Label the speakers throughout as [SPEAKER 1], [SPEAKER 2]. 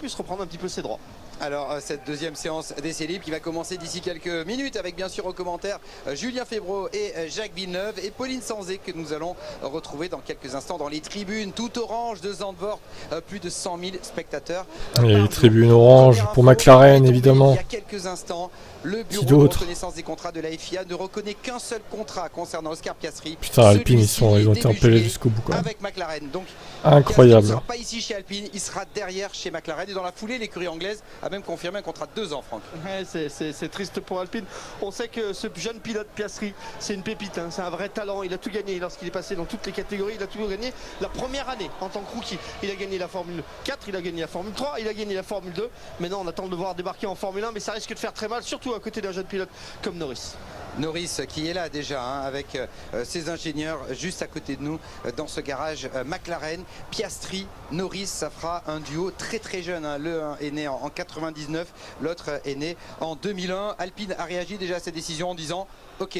[SPEAKER 1] puisse reprendre un petit peu ses droits.
[SPEAKER 2] Alors cette deuxième séance d'essai libre qui va commencer d'ici quelques minutes avec bien sûr aux commentaires Julien Febvreau et Jacques Villeneuve et Pauline Sanzé que nous allons retrouver dans quelques instants dans les tribunes tout orange de Zandvoort, plus de 100 000 spectateurs.
[SPEAKER 3] Et les tribunes orange pour McLaren évidemment.
[SPEAKER 2] Il y a quelques instants, le bureau de reconnaissance des contrats de la FIA ne reconnaît qu'un seul contrat concernant Oscar Piastri.
[SPEAKER 3] Putain, Alpine ils ont été empêchés jusqu'au bout quand même.
[SPEAKER 2] Avec McLaren. Donc
[SPEAKER 3] incroyable.
[SPEAKER 2] Il ne sera pas ici chez Alpine, il sera derrière chez McLaren et dans la foulée l'écurie anglaise a même confirmé un contrat de 2 ans, Franck.
[SPEAKER 1] Ouais, c'est triste pour Alpine. On sait que ce jeune pilote Piastri, c'est une pépite, hein, c'est un vrai talent. Il a tout gagné lorsqu'il est passé dans toutes les catégories. Il a tout gagné. La première année en tant que rookie, il a gagné la Formule 4, il a gagné la Formule 3, il a gagné la Formule 2. Maintenant, on attend de le voir débarquer en Formule 1, mais ça risque de faire très mal, surtout à côté d'un jeune pilote comme Norris.
[SPEAKER 2] Norris qui est là déjà hein, avec ses ingénieurs juste à côté de nous dans ce garage McLaren. Piastri, Norris, ça fera un duo très très jeune. Hein. Le un est né en 99, l'autre est né en 2001. Alpine a réagi déjà à cette décision en disant ok,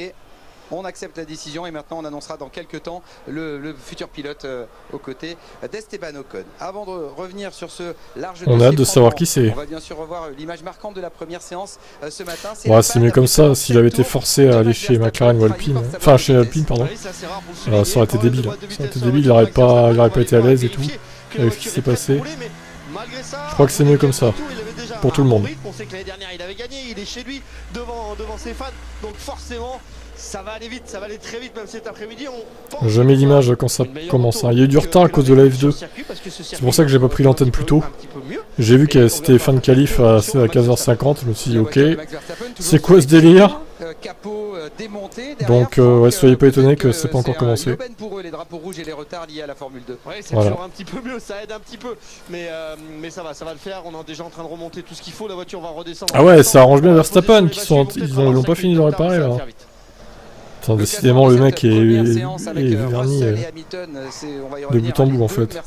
[SPEAKER 2] on accepte la décision et maintenant on annoncera dans quelques temps le futur pilote aux côtés d'Esteban Ocon. Avant de revenir sur ce large
[SPEAKER 3] on a hâte de savoir qui c'est.
[SPEAKER 2] On va bien sûr revoir l'image marquante de la première séance ce matin.
[SPEAKER 3] Ouais, c'est mieux comme ça, s'il avait été forcé à aller chez McLaren ou Alpine, enfin chez Alpine pardon, ça aurait été débile. Ça aurait été débile, il aurait pas été à l'aise et tout, avec ce qui s'est passé. Je crois que c'est mieux comme ça, pour tout le monde.
[SPEAKER 1] On sait que l'année dernière il avait gagné, il est chez lui, devant ses fans, donc forcément ça va aller vite, ça va aller très vite même cet après-midi.
[SPEAKER 3] Je mets l'image quand ça commence. Il y a eu du retard à cause de la F2, c'est pour ça que j'ai pas pris l'antenne plus tôt. J'ai vu que c'était fin de qualif à 15h50, je me suis dit ok, c'est quoi ce délire? Donc ouais, soyez pas étonnés que c'est pas encore commencé.
[SPEAKER 2] Pour eux, les drapeaux rouges et les retards liés à la Formule 2.
[SPEAKER 1] Ouais, c'est toujours un petit peu mieux, ça aide un petit peu, mais ça va le faire. On est déjà en train de remonter tout ce qu'il faut, la voiture va redescendre.
[SPEAKER 3] Ah ouais, ça arrange bien Verstappen, ils l'ont pas fini de réparer là. Enfin, décidément le mec est verni de bout en bout en fait.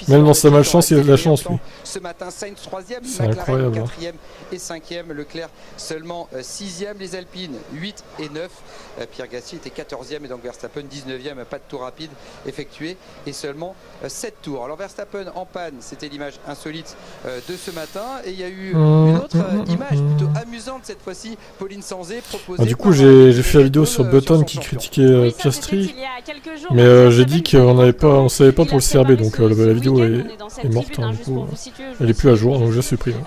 [SPEAKER 3] Même dans sa malchance il a de la chance lui.
[SPEAKER 2] Ce matin Sainz 3ème,
[SPEAKER 3] McLaren
[SPEAKER 2] 4ème et 5ème, Leclerc seulement 6ème, les Alpines 8 et 9. Pierre Gasly était 14ème et donc Verstappen 19ème, pas de tour rapide effectué et seulement 7 tours. Alors Verstappen en panne, c'était l'image insolite de ce matin et il y a eu une autre image plutôt amusante cette fois-ci, Pauline Sanzé proposée.
[SPEAKER 3] Du coup j'ai fait la vidéo sur Button qui critiquait Piastri, mais j'ai dit on savait pas pour le CRB, donc la vidéo est morte, hein, du coup elle est plus à jour, donc je la supprime.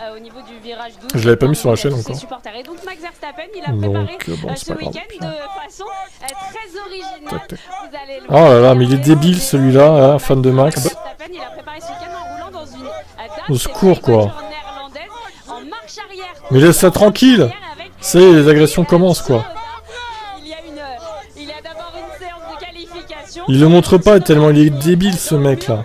[SPEAKER 3] Je l'avais pas mis sur la chaîne encore. Donc bon, c'est pas grave. Oh là là, mais il est débile celui-là, hein, fan de Max. Au secours quoi. Mais laisse ça tranquille. C'est les agressions commencent quoi. Il le montre pas tellement il est débile ce mec là.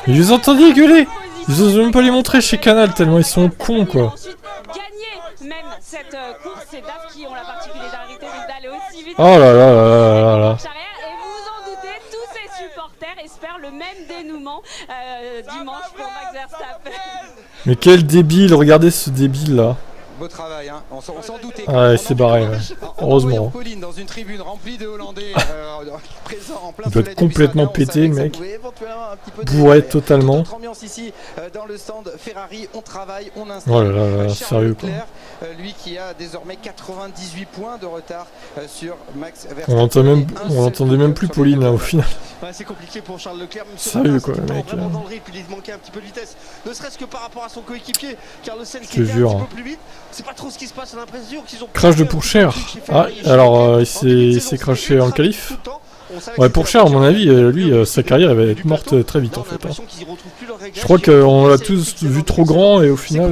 [SPEAKER 3] Mais je les entendais gueuler. Ils osent même pas les montrer chez Canal tellement ils sont cons quoi. Oh là là là là là.
[SPEAKER 4] Et vous vous en doutez, tous ces supporters espèrent le même dénouement dimanche pour Max Verstappen.
[SPEAKER 3] Mais quel débile, regardez ce débile là.
[SPEAKER 2] Beau travail, hein. On s'en doutait.
[SPEAKER 3] Ah, il s'est barré, ouais. Heureusement.
[SPEAKER 2] Pauline dans une tribune remplie de Hollandais présents en plein
[SPEAKER 3] il doit être complètement pété, le mec. Bourré totalement.
[SPEAKER 2] Ambiance ici dans le stand Ferrari, on travaille, on installe.
[SPEAKER 3] Oh là là là, sérieux quoi.
[SPEAKER 2] Lui qui a désormais 98 points de retard sur Max Verstappen.
[SPEAKER 3] On l'entendait même plus Pauline là au final.
[SPEAKER 1] Ouais, c'est compliqué pour Charles Leclerc.
[SPEAKER 3] Sérieux quoi, le mec.
[SPEAKER 1] Vraiment dans le rythme, il manquait un petit peu de vitesse. Ne serait-ce que par rapport à son coéquipier, Carlos Sainz
[SPEAKER 3] qui était un petit
[SPEAKER 1] peu plus vite. C'est pas trop ce qui se passe, on a l'impression qu'ils ont.
[SPEAKER 3] Crash de Pourchère. Ah, alors il s'est crashé en qualif. Ouais, Pourchère, à mon avis, lui, sa carrière elle va être morte très vite en fait. Hein. Je crois qu'on l'a tous vu trop grand et au final,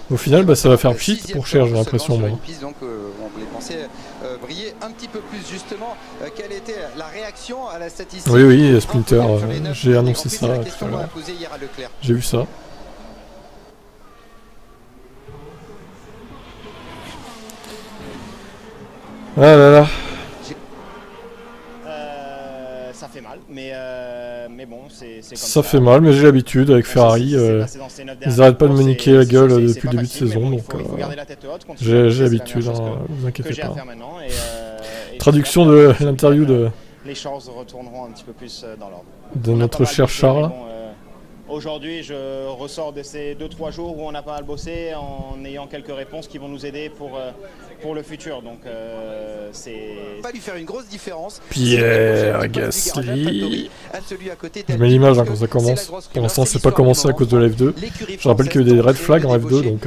[SPEAKER 3] bah, ça va faire pchit Pourchère, j'ai l'impression. Moi.
[SPEAKER 2] Donc, on voulait penser briller un petit peu plus justement. Quelle était la réaction à la statistique?
[SPEAKER 3] Oui, Splinter, j'ai annoncé ça. J'ai vu ça. Ah là là.
[SPEAKER 5] Ça fait mal, mais bon, c'est comme ça.
[SPEAKER 3] Ça fait mal, mais j'ai l'habitude avec Ferrari. Ils arrêtent pas de me niquer la gueule depuis le début de saison, donc j'ai l'habitude, hein, ne vous inquiétez pas. Traduction de l'interview de
[SPEAKER 5] les choses retourneront un petit peu plus dans l'ordre.
[SPEAKER 3] De notre cher Charles.
[SPEAKER 5] Aujourd'hui, je ressors de ces 2-3 jours où on a pas mal bossé en ayant quelques réponses qui vont nous aider pour le futur. Donc, c'est
[SPEAKER 2] pas lui faire une grosse différence.
[SPEAKER 3] Pierre Gasly. Je mets l'image quand ça commence. Pour l'instant, c'est pas commencé à cause de la F2. Je rappelle qu'il y a eu des red flags en F2, donc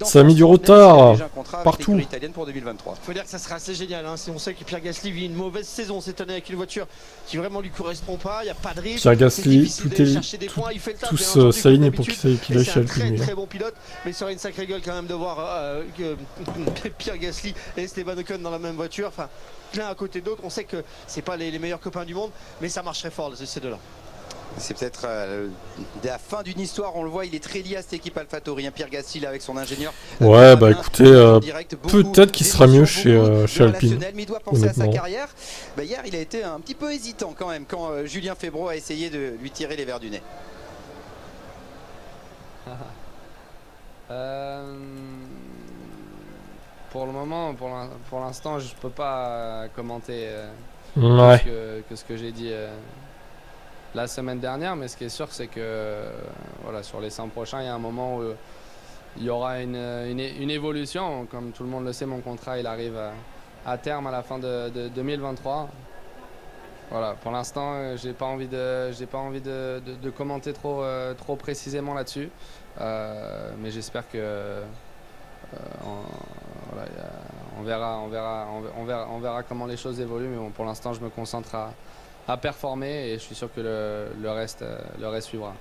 [SPEAKER 3] ça a mis du retard partout.
[SPEAKER 2] Il
[SPEAKER 1] faut dire que ça serait assez génial, hein, si on sait que Pierre Gasly vit une mauvaise saison cette année avec une voiture qui vraiment lui correspond pas, il n'y a pas de risque.
[SPEAKER 3] Pierre Gasly, tous s'alignent pour qu'il aille chez Alpine.
[SPEAKER 1] Très bon pilote, mais ça aurait une sacrée gueule quand même de voir Pierre Gasly et Esteban Ocon dans la même voiture, enfin l'un à côté d'autre. On sait que c'est pas les meilleurs copains du monde, mais ça marcherait fort ces deux-là.
[SPEAKER 2] C'est peut-être la fin d'une histoire, on le voit, il est très lié à cette équipe AlphaTauri, hein, Pierre Gasly là, avec son ingénieur.
[SPEAKER 3] Ouais, bah écoutez, peut-être qu'il sera mieux chez Alpine.
[SPEAKER 2] Mais il doit penser à sa carrière. Bah, hier, il a été un petit peu hésitant quand même, quand Julien Febvre a essayé de lui tirer les verres du nez.
[SPEAKER 6] Pour le moment, pour l'instant, je peux pas commenter que ce que j'ai dit la semaine dernière, mais ce qui est sûr, c'est que voilà, sur les 100 prochains, il y a un moment où il y aura une évolution. Comme tout le monde le sait, mon contrat il arrive à terme à la fin de 2023. Voilà, pour l'instant, j'ai pas envie de commenter trop précisément là-dessus, mais j'espère que voilà, on verra comment les choses évoluent. Mais bon, pour l'instant, je me concentre à performer et je suis sûr que le reste suivra.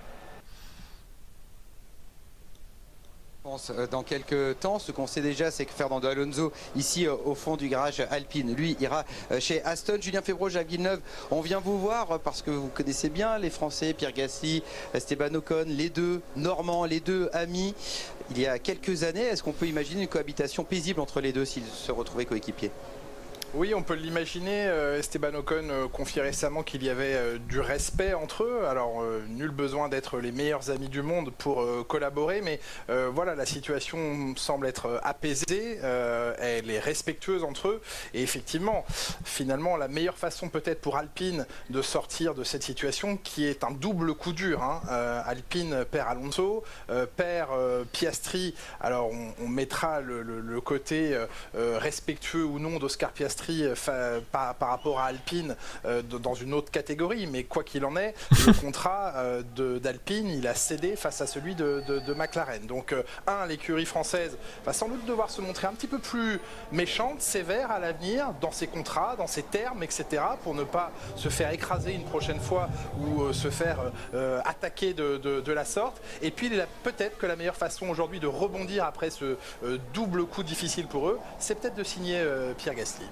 [SPEAKER 2] Dans quelques temps, ce qu'on sait déjà, c'est que Fernando Alonso, ici au fond du garage Alpine, lui ira chez Aston. Julien Febvre, Jacques Villeneuve, on vient vous voir parce que vous connaissez bien les Français, Pierre Gasly, Esteban Ocon, les deux Normands, les deux amis. Il y a quelques années, est-ce qu'on peut imaginer une cohabitation paisible entre les deux s'ils se retrouvaient coéquipiers ?
[SPEAKER 7] Oui, on peut l'imaginer. Esteban Ocon confie récemment qu'il y avait du respect entre eux. Alors, nul besoin d'être les meilleurs amis du monde pour collaborer, mais voilà, la situation semble être apaisée. Elle est respectueuse entre eux. Et effectivement, finalement, la meilleure façon peut-être pour Alpine de sortir de cette situation, qui est un double coup dur. Hein. Alpine perd Alonso, perd Piastri. Alors, on mettra le côté respectueux ou non d'Oscar Piastri par rapport à Alpine dans une autre catégorie, mais quoi qu'il en est, le contrat d'Alpine il a cédé face à celui de McLaren. Donc l'écurie française va sans doute devoir se montrer un petit peu plus méchante, sévère à l'avenir dans ses contrats, dans ses termes, etc., pour ne pas se faire écraser une prochaine fois ou se faire attaquer de la sorte. Et puis peut-être que la meilleure façon aujourd'hui de rebondir après ce double coup difficile pour eux, c'est peut-être de signer Pierre Gasly.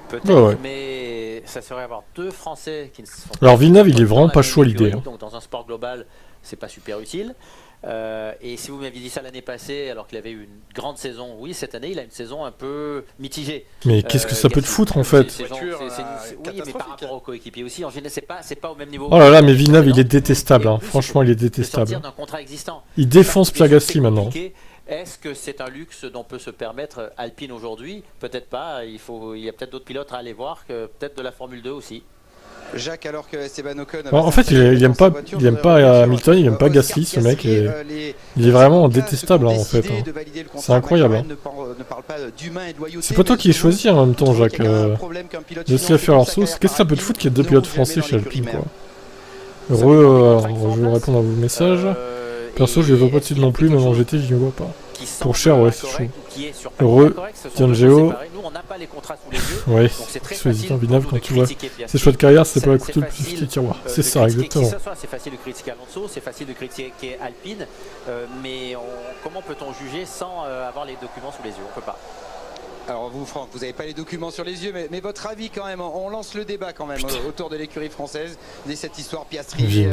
[SPEAKER 8] Peut-être, mais ça serait avoir deux Français qui ne sont pas...
[SPEAKER 3] Alors Villeneuve, il est vraiment pas chaud à l'idée. Hein.
[SPEAKER 8] Donc dans un sport global, c'est pas super utile. Et si vous m'aviez dit ça l'année passée, alors qu'il avait eu une grande saison, oui, cette année, il a une saison un peu mitigée.
[SPEAKER 3] Mais qu'est-ce que ça peut te foutre en fait?
[SPEAKER 8] Oui, mais par rapport aux coéquipiers aussi, en général, c'est pas au même niveau.
[SPEAKER 3] Oh là là, mais Villeneuve, il est détestable. Hein. Franchement, il est détestable. Il défonce Pierre Gasly maintenant.
[SPEAKER 8] Est-ce que c'est un luxe dont peut se permettre Alpine aujourd'hui? Peut-être pas, il y a peut-être d'autres pilotes à aller voir, que peut-être de la Formule 2 aussi.
[SPEAKER 2] Jacques, alors que Esteban Ocon...
[SPEAKER 3] En fait, il aime pas Hamilton, il aime pas Gasly, ce mec, et il est vraiment détestable, hein, en fait. Hein. C'est incroyable. Hein. C'est pas toi qui les choisis en même temps, Jacques. Laisse-les faire leur sauce. Qu'est-ce que ça peut te foutre qu'il y ait deux pilotes français chez Alpine, quoi? Heureux, je vais répondre à vos messages. Perso, je les vois pas dessus non plus, même en GT, je ne vois pas. Pour cher, ouais, c'est chaud. Heureux, Tiangeo. Ouais, je suis hésitant, Villeneuve, quand tu vois ses choix de carrière, c'est pas la couteau le plus qui tiroir. C'est ça, exactement.
[SPEAKER 8] C'est facile de critiquer Alonso, c'est facile de critiquer Alpine, mais comment peut-on juger sans avoir les documents sous les yeux? On peut pas.
[SPEAKER 2] Alors vous, Franck, vous n'avez pas les documents sur les yeux, mais votre avis quand même, on lance le débat quand même autour de l'écurie française, de cette histoire Piastri,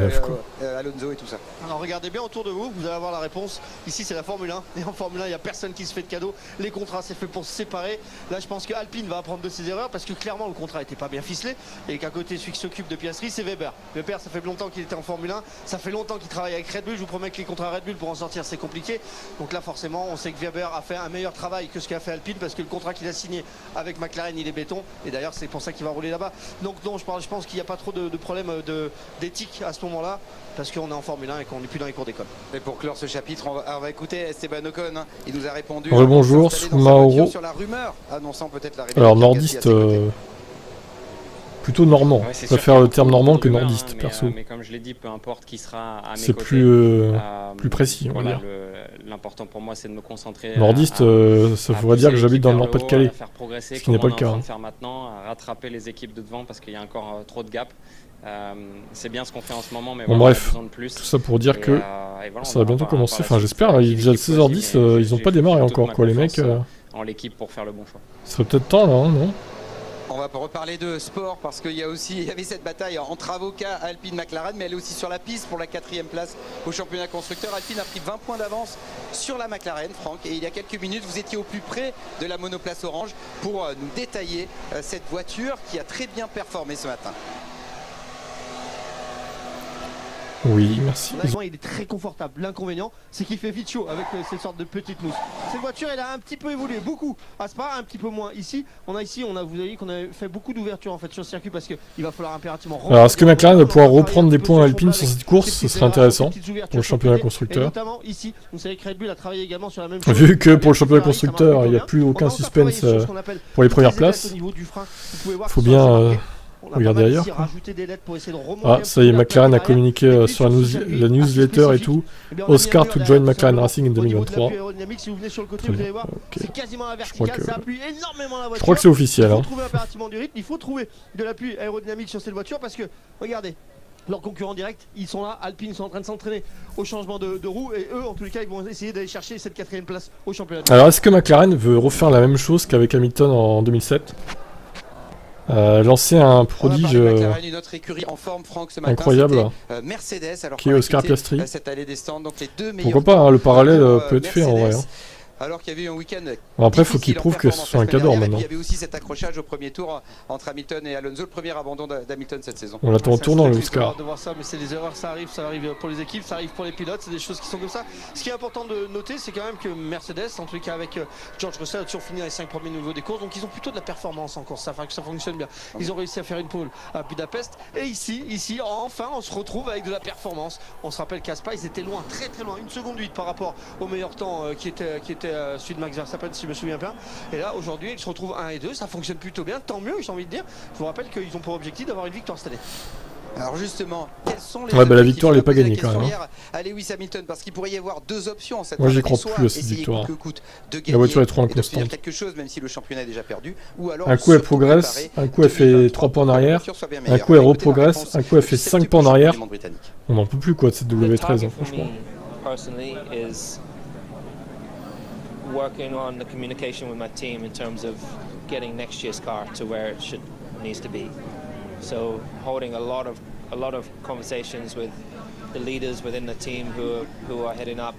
[SPEAKER 2] Alonso et tout ça.
[SPEAKER 1] Alors regardez bien autour de vous, vous allez avoir la réponse. Ici c'est la Formule 1, et en Formule 1 il n'y a personne qui se fait de cadeau. Les contrats c'est fait pour se séparer. Là je pense que Alpine va apprendre de ses erreurs, parce que clairement le contrat n'était pas bien ficelé, et qu'à côté celui qui s'occupe de Piastri c'est Weber. Weber, ça fait longtemps qu'il était en Formule 1, ça fait longtemps qu'il travaille avec Red Bull. Je vous promets que les contrats Red Bull pour en sortir c'est compliqué. Donc là forcément on sait que Weber a fait un meilleur travail que ce qu'a fait Alpine, parce que le contrat contrat qu'il a signé avec McLaren, il est béton. Et d'ailleurs, c'est pour ça qu'il va rouler là-bas. Donc non, je pense qu'il n'y a pas trop de problème d'éthique à ce moment-là, parce qu'on est en Formule 1 et qu'on n'est plus dans les cours d'école.
[SPEAKER 2] Et pour clore ce chapitre, on va écouter Esteban Ocon. Hein. Il nous a répondu.
[SPEAKER 3] Bonjour, Mauro.
[SPEAKER 2] Sur la rumeur annonçant peut-être la
[SPEAKER 3] alors nordiste, plutôt normand. Ouais, je préfère le terme normand que nordiste, perso.
[SPEAKER 9] Mais comme je l'ai dit, peu importe qui sera à mes
[SPEAKER 3] c'est
[SPEAKER 9] côtés.
[SPEAKER 3] C'est plus précis, on va dire.
[SPEAKER 9] L'important pour moi, c'est de me concentrer.
[SPEAKER 3] Nordiste, ça voudrait dire que j'habite dans le Nord-Pas-de-Calais, ce qui n'est pas le cas.
[SPEAKER 9] On est en train de faire maintenant, à rattraper les équipes de devant parce qu'il y a encore trop de gap. C'est bien ce qu'on fait en ce moment, mais
[SPEAKER 3] bon,
[SPEAKER 9] voilà,
[SPEAKER 3] bref,
[SPEAKER 9] on a besoin de plus.
[SPEAKER 3] tout ça pour dire que
[SPEAKER 9] voilà,
[SPEAKER 3] ça va bientôt commencer. Enfin, j'espère. Il est déjà 16h10, ils n'ont pas démarré encore, quoi, les mecs.
[SPEAKER 9] En l'équipe pour faire le bon choix.
[SPEAKER 3] Ce serait peut-être temps là, hein, non?
[SPEAKER 2] On va reparler de sport parce qu'il y avait cette bataille entre avocats Alpine McLaren, mais elle est aussi sur la piste pour la 4e place au championnat constructeur. Alpine a pris 20 points d'avance sur la McLaren, Franck, et il y a quelques minutes vous étiez au plus près de la monoplace orange pour nous détailler cette voiture qui a très bien performé ce matin.
[SPEAKER 3] Oui, merci.
[SPEAKER 1] Il est très confortable. L'inconvénient, c'est qu'il fait vite chaud avec cette sorte de petite mousse. Cette voiture, elle a un petit peu évolué, beaucoup. À Spa, un petit peu moins. Ici, vous avez vu qu'on a fait beaucoup d'ouverture en fait sur le circuit parce qu'il va falloir impérativement.
[SPEAKER 3] Alors, est-ce que McLaren va pouvoir reprendre des points Alpine sur cette course? Ce serait intéressant pour le championnat constructeur.
[SPEAKER 1] Notamment ici, vous savez que Red Bull a travaillé également sur la même
[SPEAKER 3] chose. Vu que pour le championnat constructeur, il n'y a plus aucun suspense pour les premières places. Il faut bien. Regardez ailleurs. Ah, ça y est, McLaren a communiqué sur la newsletter et tout. Oscar to join McLaren Racing en 2023. Très bien. Okay. Je crois que c'est officiel.
[SPEAKER 1] Il faut trouver de l'appui aérodynamique sur cette voiture parce que, regardez, leurs concurrents directs, ils sont là. Alpine sont en train de s'entraîner au changement de roue et eux, en tous les cas, ils vont essayer d'aller chercher cette 4e place au championnat.
[SPEAKER 3] Alors, est-ce que McLaren veut refaire la même chose qu'avec Hamilton en 2007 ? Lancer un prodige
[SPEAKER 2] une autre écurie en forme, Franck, ce matin,
[SPEAKER 3] incroyable
[SPEAKER 2] Mercedes, alors
[SPEAKER 3] qui est Oscar Piastri.
[SPEAKER 2] Cette allée des stands, donc les deux
[SPEAKER 3] pourquoi pas, hein, le parallèle peut être fait en vrai. Hein.
[SPEAKER 2] Alors qu'il y avait eu un week-end.
[SPEAKER 3] Bon, après, il faut qu'il prouve que ce soit un cadre maintenant.
[SPEAKER 2] Il y avait aussi cet accrochage au premier tour entre Hamilton et Alonso, le premier abandon d'Hamilton cette saison.
[SPEAKER 3] On l'attend en tournant le Oscar.
[SPEAKER 1] De voir ça, mais c'est des erreurs, ça arrive pour les équipes, ça arrive pour les pilotes, c'est des choses qui sont comme ça. Ce qui est important de noter, c'est quand même que Mercedes, en tout cas avec George Russell, a toujours fini les 5 premiers niveaux des courses, donc ils ont plutôt de la performance en course, ça fonctionne bien. Ils ont réussi à faire une pole à Budapest, et ici, enfin, on se retrouve avec de la performance. On se rappelle qu'à Spa, ils étaient loin, très très loin, 1 seconde 8 par rapport au meilleur temps qui était celui de Max Verstappen, si je me souviens bien. Et là, aujourd'hui, ils se retrouvent 1 et 2, ça fonctionne plutôt bien, tant mieux, j'ai envie de dire. Je vous rappelle qu'ils ont pour objectif d'avoir une victoire cette année.
[SPEAKER 2] Alors justement, quels sont les
[SPEAKER 3] la victoire elle n'est pas gagnée quand même.
[SPEAKER 2] À Lewis Hamilton, parce qu'il pourrait y avoir deux options en cette
[SPEAKER 3] moi j'y crois plus à cette victoire. La voiture est trop inconstante.
[SPEAKER 2] Quelque chose, même si le championnat est déjà perdu, ou alors
[SPEAKER 3] un coup elle progresse, un coup elle fait 3 pas en arrière, un coup elle reprogresse, un coup elle fait 5 pas en arrière. On n'en peut plus quoi de cette W13 hein, franchement.
[SPEAKER 10] Working on the communication with my team in terms of getting next year's car to where it needs to be. So holding a lot of conversations with the leaders within the team who are heading up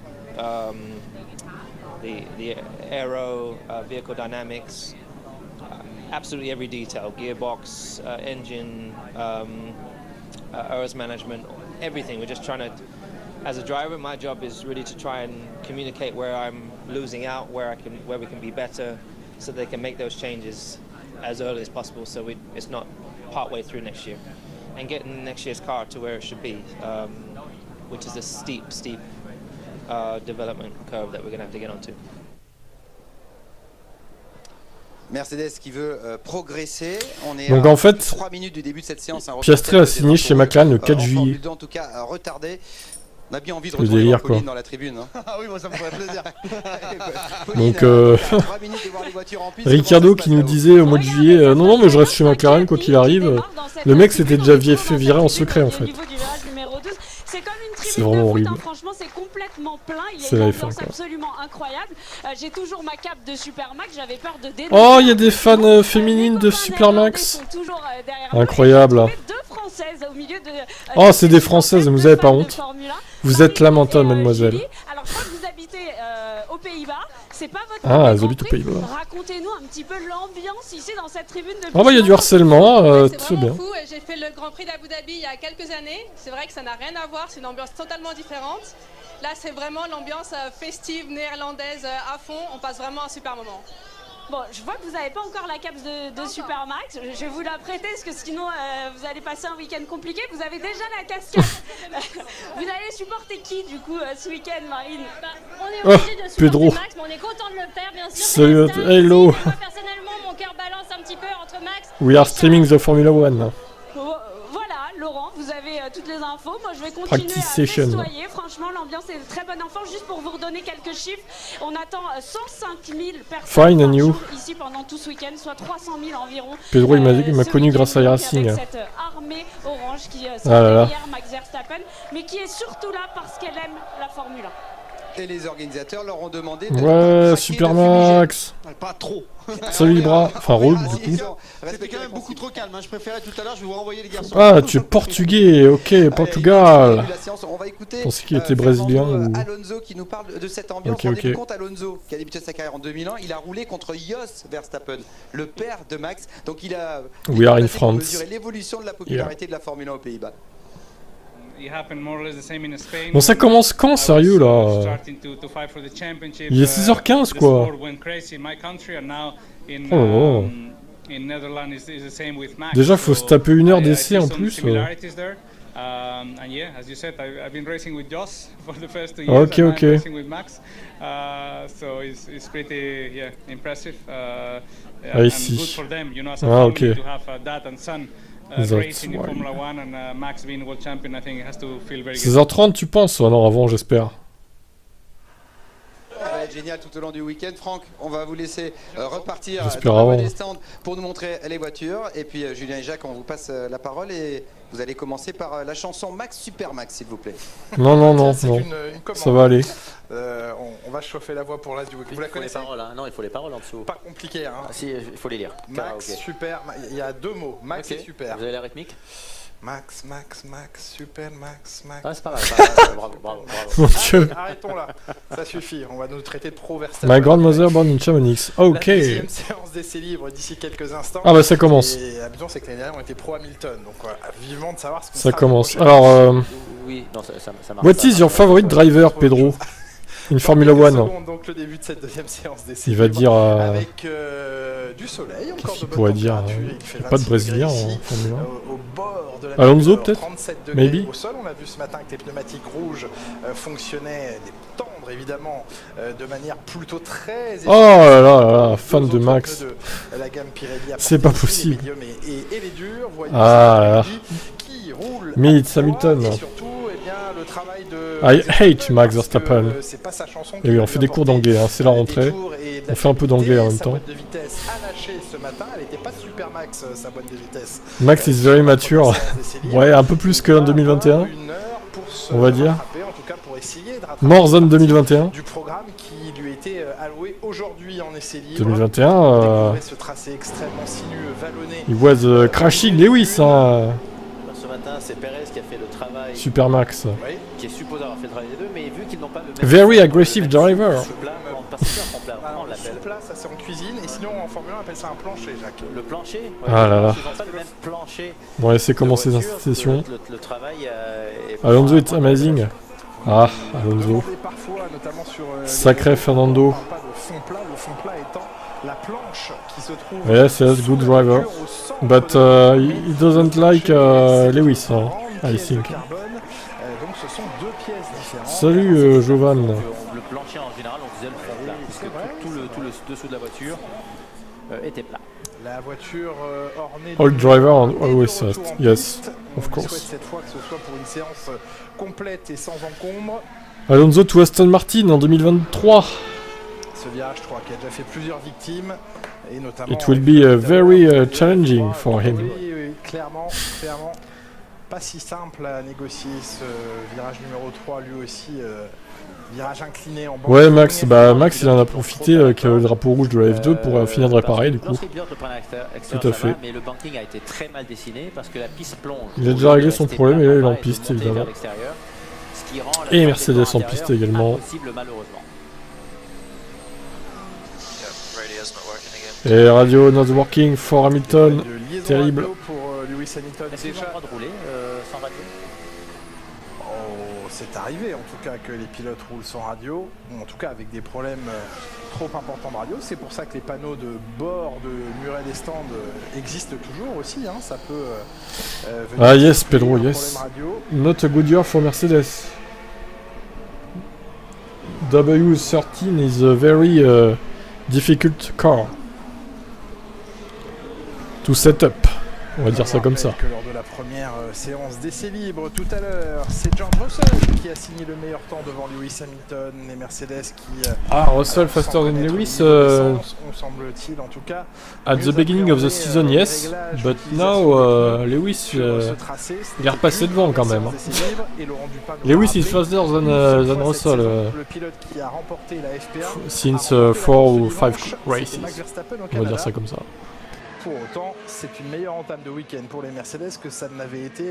[SPEAKER 10] the aero, vehicle dynamics, absolutely every detail, gearbox, engine, OS management, everything. We're just trying to. As a driver, my job is really to try and communicate where I'm losing out, where we can be better, so they can make those changes as early as possible, so it's not partway through next year, and getting next year's car to where it should be, which is a steep development curve that we're going to have to get onto.
[SPEAKER 2] Mercedes qui veut progresser. On est
[SPEAKER 3] donc en fait,
[SPEAKER 2] 3 minutes du début de cette séance.
[SPEAKER 3] Piastri a signé chez McLaren le 4 juillet.
[SPEAKER 2] En tout cas, retardé. On a bien envie de retrouver Pauline dans la tribune. Hein.
[SPEAKER 1] Ah oui, moi ça me ferait plaisir.
[SPEAKER 3] Donc, Ricardo qui nous disait au mois de juillet, non, mais je reste chez McLaren quoi qu'il arrive. Le mec s'était déjà fait virer en secret en fait. C'est vraiment horrible.
[SPEAKER 4] Franchement, c'est complètement plein. Il y a une ambiance absolument incroyable. J'ai toujours ma cape de Supermax. J'avais peur de dénoncer.
[SPEAKER 3] Oh, il y a des fans féminines de Supermax. Incroyable. Oh, c'est des Françaises. Vous avez pas honte. Vous êtes lamentable, mademoiselle.
[SPEAKER 4] Alors, je crois que vous habitez aux Pays-Bas. C'est pas votre
[SPEAKER 3] elles habitent aux Pays-Bas.
[SPEAKER 4] Racontez-nous un petit peu l'ambiance ici dans cette tribune de.
[SPEAKER 3] Ah bah il y a du harcèlement, c'est bien.
[SPEAKER 11] Fou. J'ai fait le Grand Prix d'Abu Dhabi il y a quelques années. C'est vrai que ça n'a rien à voir, c'est une ambiance totalement différente. Là, c'est vraiment l'ambiance festive néerlandaise à fond. On passe vraiment un super moment.
[SPEAKER 4] Bon, je vois que vous n'avez pas encore la cape de Supermax. Je vais vous la prêter parce que sinon vous allez passer un week-end compliqué. Vous avez déjà la casquette. Vous allez supporter qui du coup ce week-end, Marine?
[SPEAKER 12] On est obligé de supporter
[SPEAKER 3] Pedro.
[SPEAKER 12] Max, mais on est content de le faire, bien sûr.
[SPEAKER 3] Salut,
[SPEAKER 12] C'est
[SPEAKER 3] hello.
[SPEAKER 12] moi, personnellement, mon cœur balance un petit peu entre Max.
[SPEAKER 3] We are streaming the Formula One.
[SPEAKER 4] Voilà, Laurent, vous avez toutes les infos. Moi, je vais continuer
[SPEAKER 3] Practice
[SPEAKER 4] à
[SPEAKER 3] session.
[SPEAKER 4] festoyer. Franchement, l'ambiance est de très bonne enfant. Juste pour vous redonner quelques chiffres, on attend 105 000 personnes
[SPEAKER 3] Fine
[SPEAKER 4] par
[SPEAKER 3] and you.
[SPEAKER 4] jour ici pendant tout ce week-end, soit 300 000 environ.
[SPEAKER 3] Pedro, il m'a
[SPEAKER 4] ce
[SPEAKER 3] connu
[SPEAKER 4] week-end,
[SPEAKER 3] grâce à
[SPEAKER 4] donc,
[SPEAKER 3] Racing.
[SPEAKER 4] avec cette armée orange qui
[SPEAKER 3] Ah là là.
[SPEAKER 4] hier Max Verstappen, mais qui est surtout là parce qu'elle aime la Formule 1.
[SPEAKER 2] Et les organisateurs leur ont demandé de
[SPEAKER 3] Ouais, Supermax.
[SPEAKER 1] Pas trop.
[SPEAKER 3] Salut Libra. Enfin, Roll, du coup.
[SPEAKER 1] C'était quand même beaucoup trop calme. Je préférais tout à l'heure, je vais vous renvoyer les garçons.
[SPEAKER 3] Ah, tu es portugais. Ok, Portugal.
[SPEAKER 2] On va écouter
[SPEAKER 3] Je pensais qu'il était brésilien ou...
[SPEAKER 2] Alonso qui nous parle de cette ambiance.
[SPEAKER 3] Ok,
[SPEAKER 2] Rendez-vous
[SPEAKER 3] ok.
[SPEAKER 2] compte, Alonso qui a débuté sa carrière en 2001, il a roulé contre Jos Verstappen, le père de Max. Donc il a
[SPEAKER 3] We are in
[SPEAKER 2] pour
[SPEAKER 3] France.
[SPEAKER 2] mesurer l'évolution de la popularité de la Formule 1 aux Pays-Bas.
[SPEAKER 3] Bon, ça commence quand, sérieux, là? Il est 6h15, quoi. Oh là là. Déjà, faut se taper 1 heure d'essai en plus. Ok, ok. Ah, ici. Ah, ok. That's why. 16h30, tu penses? Oh non, avant, j'espère.
[SPEAKER 2] Ça va être génial tout au long du week-end. Franck, on va vous laisser repartir
[SPEAKER 3] J'espère
[SPEAKER 2] dans
[SPEAKER 3] avant.
[SPEAKER 2] les stands pour nous montrer les voitures. Et puis Julien et Jacques, on vous passe la parole et vous allez commencer par la chanson Max Supermax, s'il vous plaît.
[SPEAKER 3] Non, non, non,
[SPEAKER 7] C'est
[SPEAKER 3] non.
[SPEAKER 7] une commande.
[SPEAKER 3] Ça va aller.
[SPEAKER 7] On va chauffer la voix pour la du week-end. Vous la
[SPEAKER 8] Il faut les
[SPEAKER 7] connaissez?
[SPEAKER 8] paroles, hein. Non, il faut les paroles en dessous.
[SPEAKER 7] Pas compliqué, hein.
[SPEAKER 8] Ah, si, il faut les lire.
[SPEAKER 7] Max
[SPEAKER 8] Karaoké.
[SPEAKER 7] Super, il y a 2 mots, Max
[SPEAKER 8] Ok.
[SPEAKER 7] et Super.
[SPEAKER 8] Vous avez la rythmique?
[SPEAKER 7] Max, Max, Max, Super, Max, Max.
[SPEAKER 8] Ah, c'est pas grave. Bravo, bravo.
[SPEAKER 3] Mon Dieu.
[SPEAKER 7] Arrêtons là, ça suffit, on va nous traiter de pro Verstappen.
[SPEAKER 3] My grandmother born in Chamonix. Ok.
[SPEAKER 7] La deuxième séance d'essai libre d'ici quelques instants.
[SPEAKER 3] Ah bah ça commence.
[SPEAKER 7] Et la question c'est que l'année dernière on était pro Hamilton, donc vivement de savoir ce qu'on
[SPEAKER 3] Ça
[SPEAKER 7] sera
[SPEAKER 3] commence.
[SPEAKER 7] l'année prochaine.
[SPEAKER 3] Alors,
[SPEAKER 8] Oui, non, ça marche.
[SPEAKER 3] what is your favorite driver, Pedro? In Formula
[SPEAKER 7] Dans quelques
[SPEAKER 3] One.
[SPEAKER 7] secondes, donc le début de cette deuxième séance d'essai
[SPEAKER 3] Il va
[SPEAKER 7] libre,
[SPEAKER 3] dire,
[SPEAKER 7] avec du soleil, encore
[SPEAKER 3] qu'est-ce
[SPEAKER 7] de
[SPEAKER 3] qu'il
[SPEAKER 7] bonne
[SPEAKER 3] pourrait dire,
[SPEAKER 7] température, il fait
[SPEAKER 3] pas de
[SPEAKER 7] 26
[SPEAKER 3] Brésilien
[SPEAKER 7] degrés
[SPEAKER 3] en
[SPEAKER 7] ici,
[SPEAKER 3] Formule 1.
[SPEAKER 7] au bord de la
[SPEAKER 3] Alonso,
[SPEAKER 7] mer,
[SPEAKER 3] peut-être?
[SPEAKER 7] 37 degrés
[SPEAKER 3] Maybe.
[SPEAKER 7] au sol, on l'a vu ce matin que les pneumatiques rouges fonctionnaient, des tendres évidemment, de manière plutôt très
[SPEAKER 3] Oh là là là, fan de Max.
[SPEAKER 7] de la gamme Pirelli à
[SPEAKER 3] C'est pas
[SPEAKER 7] porter ici,
[SPEAKER 3] possible.
[SPEAKER 7] les médiums et les durs, voyez
[SPEAKER 3] Ah là là.
[SPEAKER 7] qui roule
[SPEAKER 3] Mais
[SPEAKER 7] à
[SPEAKER 3] it's
[SPEAKER 7] froid,
[SPEAKER 3] Hamilton.
[SPEAKER 7] et surtout eh bien, le travail de
[SPEAKER 3] I hate Max
[SPEAKER 7] parce que,
[SPEAKER 3] Verstappen.
[SPEAKER 7] c'est pas sa chanson
[SPEAKER 3] Et
[SPEAKER 7] qui
[SPEAKER 3] oui,
[SPEAKER 7] va
[SPEAKER 3] on
[SPEAKER 7] lui
[SPEAKER 3] fait des cours
[SPEAKER 7] apporter
[SPEAKER 3] d'anglais, hein, c'est la
[SPEAKER 7] des
[SPEAKER 3] rentrée.
[SPEAKER 7] tours et de
[SPEAKER 3] On fait un peu d'anglais en même
[SPEAKER 7] sa
[SPEAKER 3] temps.
[SPEAKER 7] boîte de vitesse a lâché ce matin, elle n'était pas super max sa boîte de vitesse.
[SPEAKER 3] Max is very mature. Ouais, un peu plus qu'en 2021. On va dire.
[SPEAKER 7] En tout cas pour essayer de rattraper
[SPEAKER 3] More Zone 2021.
[SPEAKER 7] du programme qui lui était alloué aujourd'hui en essai libre.
[SPEAKER 3] 2021,
[SPEAKER 7] Découvrez ce tracé extrêmement sinueux, vallonné.
[SPEAKER 3] He was crashing Lewis, hein.
[SPEAKER 8] Ce matin, c'est Perez qui a fait le travail.
[SPEAKER 3] Supermax.
[SPEAKER 8] Qui est supposé avoir fait le travail des deux, mais vu qu'ils n'ont pas le même.
[SPEAKER 3] Very aggressive driver.
[SPEAKER 8] On l'appelle.
[SPEAKER 7] Plat, ça c'est en cuisine, et sinon en Formule 1 on appelle ça un plancher, Jacques.
[SPEAKER 8] Le plancher.
[SPEAKER 3] Ah là là.
[SPEAKER 8] Ils n'ont pas le même plancher.
[SPEAKER 3] Bon, laissez commencer dans cette session.
[SPEAKER 8] Le travail est
[SPEAKER 3] Alonso est amazing. Ah, Alonso.
[SPEAKER 7] Parfois, notamment sur
[SPEAKER 3] Sacré Fernando.
[SPEAKER 7] pas de fond plat étant la planche qui se trouve.
[SPEAKER 3] Yes, yes, good driver. But he doesn't like Lewis, hein, I think.
[SPEAKER 7] Donc ce sont 2 pièces différentes.
[SPEAKER 3] Salut Jovan.
[SPEAKER 8] Le plancher en général, on disait le front plat, puisque tout le dessous de la voiture était plat.
[SPEAKER 7] La voiture ornée
[SPEAKER 3] All driver always fast. Yes, of
[SPEAKER 7] On
[SPEAKER 3] course.
[SPEAKER 7] souhaite cette fois que ce soit pour une séance complète et sans encombre.
[SPEAKER 3] Alonso to Aston Martin en 2023.
[SPEAKER 7] Ce virage 3 qui a déjà fait plusieurs victimes et notamment.
[SPEAKER 3] It will be very challenging for him.
[SPEAKER 7] Oui, clairement. Pas si simple à négocier ce virage numéro 3, lui aussi. Virage incliné en bas.
[SPEAKER 3] Ouais, Max il en a profité avec le drapeau rouge de la F2 pour finir de réparer du coup. Tout à fait.
[SPEAKER 8] Mais le banking a été très mal dessiné parce que la piste plonge.
[SPEAKER 3] Il a déjà réglé son problème et là il est en piste évidemment. Et Mercedes en piste également. Et radio not working for Hamilton. Terrible.
[SPEAKER 7] Pour Lewis Hamilton.
[SPEAKER 8] Est-ce qu'ils ont le droit de rouler sans radio?
[SPEAKER 7] C'est arrivé en tout cas que les pilotes roulent sans radio, ou en tout cas avec des problèmes trop important de radio. C'est pour ça que les panneaux de bord, de muret des stands existent toujours aussi. Hein. Ça peut venir.
[SPEAKER 3] Ah yes, Pedro, yes. Not a good year for Mercedes. W13 is a very difficult car to set up. On va dire ça comme ça.
[SPEAKER 7] Que lors de la première séance d'essai libre tout à l'heure, c'est George Russell qui a signé le meilleur temps devant Lewis Hamilton et Mercedes qui
[SPEAKER 3] Russell faster than Lewis
[SPEAKER 7] on semble-t-il en tout cas
[SPEAKER 3] at the beginning of the season, yes, but now Lewis il est repassé devant quand même. Lewis is faster than Russell
[SPEAKER 7] le pilote qui a remporté la FP1
[SPEAKER 3] since 4 or 5 races. On va dire ça comme ça.
[SPEAKER 7] Pour autant, c'est une meilleure entame de week-end pour les Mercedes que ça ne l'avait été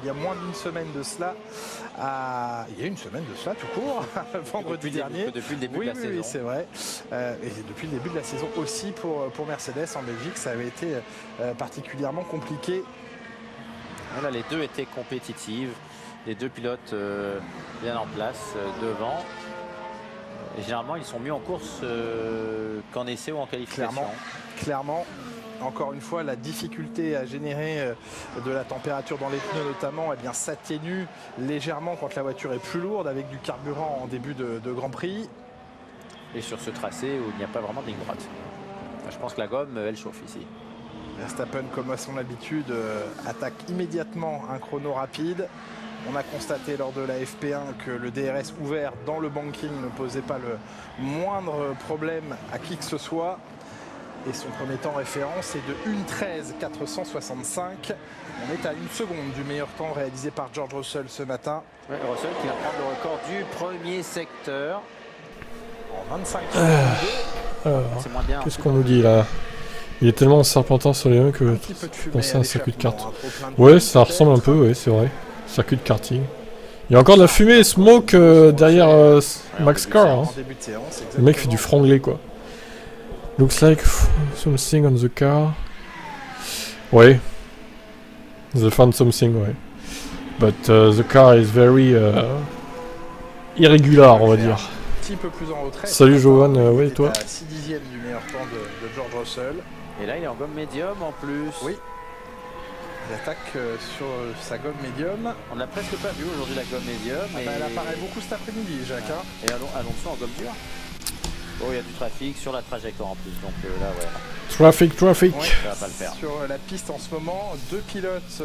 [SPEAKER 7] il y a moins d'une semaine de cela. Il y a une semaine de cela tout court, vendredi dernier.
[SPEAKER 8] Depuis le début de la saison.
[SPEAKER 7] Oui, c'est vrai. Et depuis le début de la saison aussi pour Mercedes en Belgique, ça avait été particulièrement compliqué.
[SPEAKER 8] Voilà, les deux étaient compétitives, les deux pilotes bien en place devant. Et généralement, ils sont mieux en course qu'en essai ou en qualification.
[SPEAKER 7] Clairement. Encore une fois, la difficulté à générer de la température dans les pneus notamment, eh bien, s'atténue légèrement quand la voiture est plus lourde avec du carburant en début de Grand Prix.
[SPEAKER 8] Et sur ce tracé où il n'y a pas vraiment de ligne droite. Je pense que la gomme, elle chauffe ici.
[SPEAKER 7] Verstappen, comme à son habitude, attaque immédiatement un chrono rapide. On a constaté lors de la FP1 que le DRS ouvert dans le banking ne posait pas le moindre problème à qui que ce soit. Et son premier temps référence est de 1:13.465. On est à 1 seconde du meilleur temps réalisé par George Russell ce matin.
[SPEAKER 8] Ouais, Russell qui va prendre le record du premier secteur.
[SPEAKER 7] En 25
[SPEAKER 3] secondes. Qu'est-ce qu'on nous dit là? Il est tellement serpentin sur les mains que je pensais à un circuit de kart. Ouais, ça ressemble un peu, ouais, c'est vrai. Circuit de karting. Il y a encore de la fumée, smoke derrière Max Car. Hein. Le mec fait du franglais quoi. Looks like something on the car. Ouais. They found something, ouais. But the car is very irrégular, on va dire.
[SPEAKER 7] Un petit peu plus en retrait.
[SPEAKER 3] Salut Johan, ouais, et toi?
[SPEAKER 7] 6 dixièmes du meilleur temps de George Russell.
[SPEAKER 8] Et là, il est en gomme médium en plus.
[SPEAKER 7] Oui. Il attaque sur sa gomme médium.
[SPEAKER 8] On n'a presque pas vu aujourd'hui la gomme médium.
[SPEAKER 7] Elle apparaît beaucoup cet après-midi, Jacques.
[SPEAKER 8] Ouais. Et Alonso en gomme dure. Oh, il y a du trafic sur la trajectoire en plus, donc là, ouais.
[SPEAKER 3] Trafic.
[SPEAKER 7] Ouais,
[SPEAKER 8] ça va pas le faire.
[SPEAKER 7] Sur la piste en ce moment, deux pilotes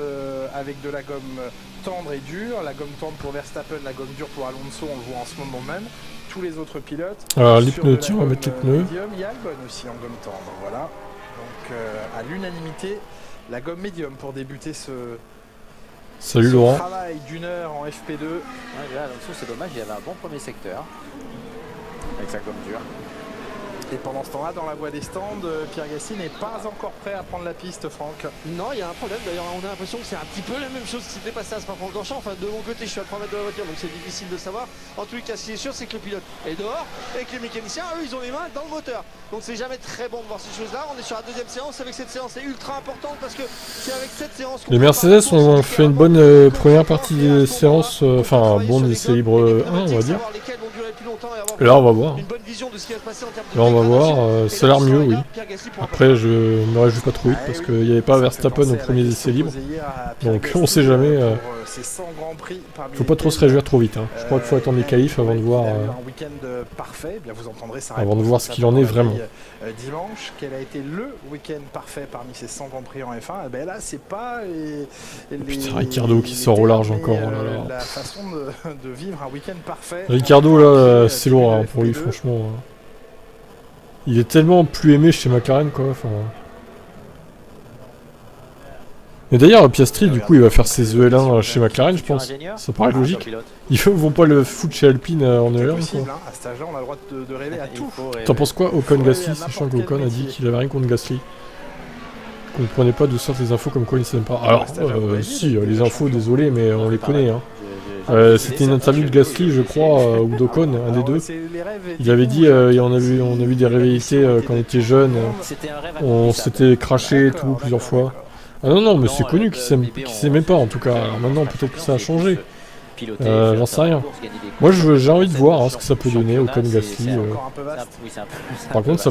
[SPEAKER 7] avec de la gomme tendre et dure. La gomme tendre pour Verstappen, la gomme dure pour Alonso, on le voit en ce moment même. Tous les autres pilotes.
[SPEAKER 3] Alors, les pneus, tiens, on va mettre les pneus.
[SPEAKER 7] Médium, il y a Albon aussi en gomme tendre, voilà. Donc, à l'unanimité, la gomme médium pour débuter ce.
[SPEAKER 3] Salut Laurent.
[SPEAKER 7] Travail d'une heure en FP2.
[SPEAKER 8] Ouais, là, Alonso, c'est dommage, il avait un bon premier secteur. Avec sa gomme dure.
[SPEAKER 7] Et pendant ce temps-là, dans la voie des stands, Pierre Gasly n'est pas encore prêt à prendre la piste, Franck.
[SPEAKER 1] Non, il y a un problème. D'ailleurs, on a l'impression que c'est un petit peu la même chose qui s'était passé à Spa-Francorchamps. Enfin, de mon côté, je suis à 3 mètres de la voiture, donc c'est difficile de savoir. En tout cas, ce qui est sûr, c'est que le pilote est dehors et que les mécaniciens, eux, ils ont les mains dans le moteur. Donc, c'est jamais très bon de voir ces choses-là. On est sur la deuxième séance. Avec cette séance, c'est ultra importante parce que c'est avec cette séance.
[SPEAKER 3] Les Mercedes ont fait une bonne première partie des séances, enfin, bon essai libre 1, on va dire. Et là, on va voir. Là, on va voir. Ça a l'air mieux, oui. Après, je me réjouis pas trop vite parce qu'il n'y avait pas Verstappen au premier essai libre. Donc, on sait jamais. Faut pas trop se réjouir trop vite. Hein. Je crois qu'il faut attendre les qualifs avant de voir. Avant de voir ce qu'il en est vraiment.
[SPEAKER 7] Dimanche, quel a été le week-end parfait parmi ces 100 Grands Prix en F1? Et ben là, c'est pas.
[SPEAKER 3] Putain, Ricardo qui sort au large encore. Oh là là.
[SPEAKER 7] La façon de vivre un week-end parfait.
[SPEAKER 3] Ricardo, là, c'est lourd hein, pour lui, franchement. Il est tellement plus aimé chez McLaren, quoi. Enfin. Et d'ailleurs, Piastri, du coup, il va faire ses EL1 chez McLaren, je pense. Ça paraît logique. Ils vont pas le foutre chez Alpine en EL1, quoi.
[SPEAKER 7] À cet âge-là, on a le droit de rêver à tout.
[SPEAKER 3] T'en penses quoi, Ocon Gasly, sachant qu'Ocon a dit qu'il avait rien contre Gasly? Qu'on ne prenait pas d'où sortent les infos comme quoi il ne s'aime pas. Alors, si, les infos, désolé, mais on les connaît, hein. C'était une interview de Gasly, je crois, ou d'Ocon, un des deux. Il avait dit, on a vu des rivalités quand on était jeunes, on s'était craché et tout, plusieurs fois. Ah non, mais c'est connu qu'ils s'aimaient pas en tout cas. Alors maintenant, peut-être que ça a changé. J'en sais rien. Moi j'ai envie de voir ce que ça peut donner Ocon Gasly. Par contre ça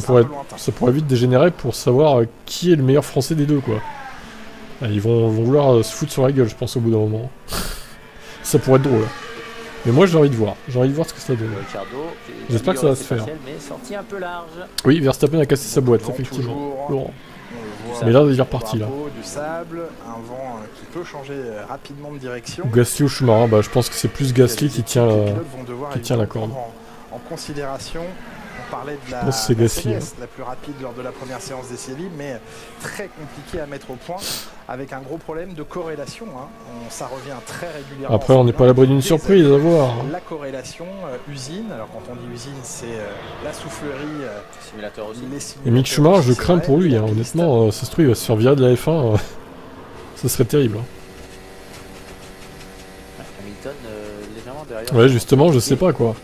[SPEAKER 3] pourrait vite dégénérer pour savoir qui est le meilleur français des deux quoi. Ils vont vouloir se foutre sur la gueule je pense au bout d'un moment. Ça pourrait être drôle. Mais moi j'ai envie de voir ce que ça donne. J'espère que ça va se faire. Oui, Verstappen a cassé sa boîte, effectivement. Laurent. Mais là il est reparti là.
[SPEAKER 7] Du sable, un vent qui peut changer rapidement de direction.
[SPEAKER 3] Gasly ou Schumacher, bah je pense que c'est plus Gasly qui tient la corde.
[SPEAKER 7] En considération, on parlait de la
[SPEAKER 3] CS
[SPEAKER 7] la plus rapide lors de la première séance d'essai libre, mais très compliqué à mettre au point, avec un gros problème de corrélation. Ça revient très régulièrement.
[SPEAKER 3] Après, on n'est pas à l'abri d'une surprise à voir.
[SPEAKER 7] La corrélation usine, alors quand on dit usine, c'est la soufflerie.
[SPEAKER 8] Simulateur aussi.
[SPEAKER 3] Et Mick Schumacher, je crains pour lui, honnêtement, ça se trouve, il va se faire virer de la F1. Ça serait terrible.
[SPEAKER 8] Hamilton légèrement derrière.
[SPEAKER 3] Ouais, justement, je sais pas quoi.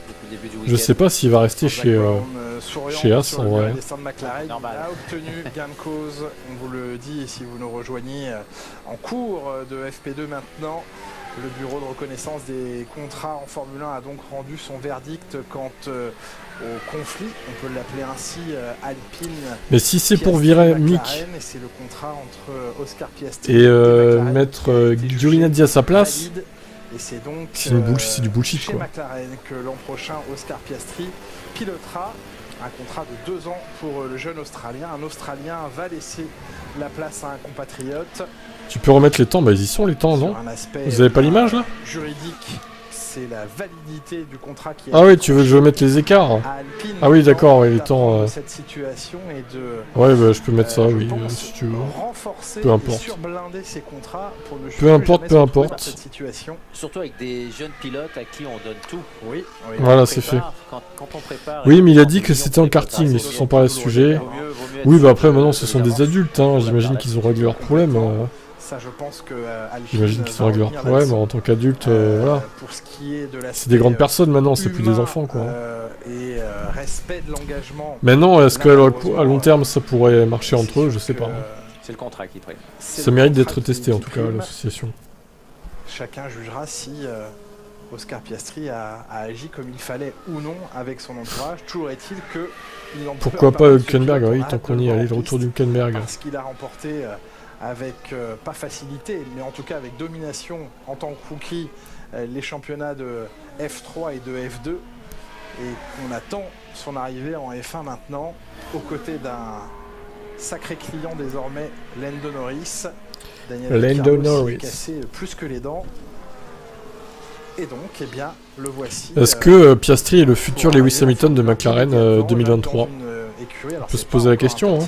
[SPEAKER 3] Je sais pas s'il va rester chez As en vrai.
[SPEAKER 7] McLaren a obtenu gain de cause, on vous le dit, et si vous nous rejoignez en cours de FP2 maintenant, le bureau de reconnaissance des contrats en Formule 1 a donc rendu son verdict quant au conflit, on peut l'appeler ainsi, Alpine.
[SPEAKER 3] Mais si c'est pour virer Mick
[SPEAKER 7] c'est le contrat entre Oscar Piastri
[SPEAKER 3] et mettre Giovinazzi à sa place.
[SPEAKER 7] Et c'est donc
[SPEAKER 3] c'est du bullshit
[SPEAKER 7] chez
[SPEAKER 3] quoi.
[SPEAKER 7] McLaren que l'an prochain Oscar Piastri pilotera un contrat de 2 ans pour le jeune Australien. Un Australien va laisser la place à un compatriote.
[SPEAKER 3] Tu peux remettre les temps, bah ils y sont les temps non? Vous avez pas l'image là?
[SPEAKER 7] Juridique, c'est la validité du contrat qui.
[SPEAKER 3] Ah oui, tu veux que je mette les écarts? Ah oui d'accord, ouais, les temps.
[SPEAKER 7] Cette situation et de.
[SPEAKER 3] Ouais bah je peux mettre ça, oui, si tu veux. Peu importe.
[SPEAKER 7] Ces contrats pour ne
[SPEAKER 3] peu importe.
[SPEAKER 7] Cette situation.
[SPEAKER 8] Surtout avec des jeunes pilotes à qui on donne tout.
[SPEAKER 7] Oui.
[SPEAKER 3] Voilà, c'est fait.
[SPEAKER 8] Quand on prépare.
[SPEAKER 3] Oui, mais il a dit que c'était en karting, ils se sont parlé à ce sujet. Oui, bah après maintenant ce sont des adultes, j'imagine qu'ils ont réglé leurs problèmes.
[SPEAKER 7] Ça, je pense que
[SPEAKER 3] j'imagine qu'ils ont réglé leurs problèmes en tant qu'adultes, voilà. C'est des grandes personnes maintenant, c'est plus des enfants quoi.
[SPEAKER 7] Respect de l'engagement.
[SPEAKER 3] Maintenant, est-ce qu'à long terme ça pourrait marcher entre eux? Je sais pas.
[SPEAKER 8] C'est le contrat qui traite.
[SPEAKER 3] Ça mérite d'être testé en tout cas, l'association.
[SPEAKER 7] Chacun jugera si Oscar Piastri a agi comme il fallait ou non avec son entourage. Toujours est-il que...
[SPEAKER 3] Pourquoi pas Hülkenberg, oui, tant qu'on y est, le retour d'Hülkenberg.
[SPEAKER 7] Parce qu'il a remporté avec, pas facilité, mais en tout cas avec domination en tant que rookie, les championnats de F3 et de F2. Et qu'on attend son arrivée en F1 maintenant, aux côtés d'un sacré client désormais, Lando Norris.
[SPEAKER 3] Lando Norris.
[SPEAKER 7] Cassé plus que les dents. Et donc, eh bien, le voici.
[SPEAKER 3] Est-ce que Piastri est le futur Lewis Hamilton de McLaren 2023? On peut se poser la question.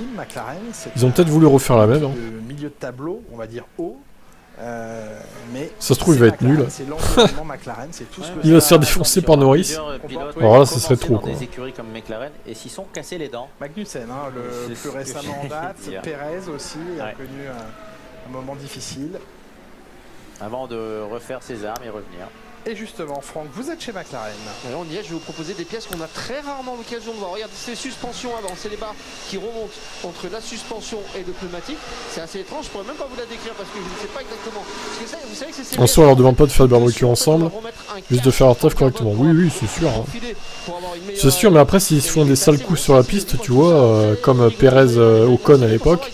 [SPEAKER 3] Ils ont peut-être voulu refaire la même.
[SPEAKER 7] Milieu de tableau, on va dire haut. Mais
[SPEAKER 3] ça se trouve, il va être nul. Il va se faire défoncer par Norris. Alors là, ça serait trop quoi.
[SPEAKER 8] Des écuries comme McLaren et s'ils sont cassés les dents.
[SPEAKER 7] Magnussen, le plus récemment en date. Perez aussi a connu un moment difficile.
[SPEAKER 8] Avant de refaire ses armes et revenir.
[SPEAKER 7] Et justement, Franck, vous êtes chez McLaren.
[SPEAKER 1] Alors on y est, je vais vous proposer des pièces qu'on a très rarement l'occasion de voir. Regardez, c'est les suspensions avant, c'est les barres qui remontent entre la suspension et le pneumatique. C'est assez étrange, je pourrais même pas vous la décrire parce que je ne sais pas exactement. Parce que ça, vous savez que c'est
[SPEAKER 3] en soi, on leur demande pas de faire de barbecue ensemble, juste de faire leur taf correctement. Oui, c'est sûr. C'est sûr, mais après, s'ils se font des sales coups sur la piste, tu vois, comme Perez Ocon à l'époque,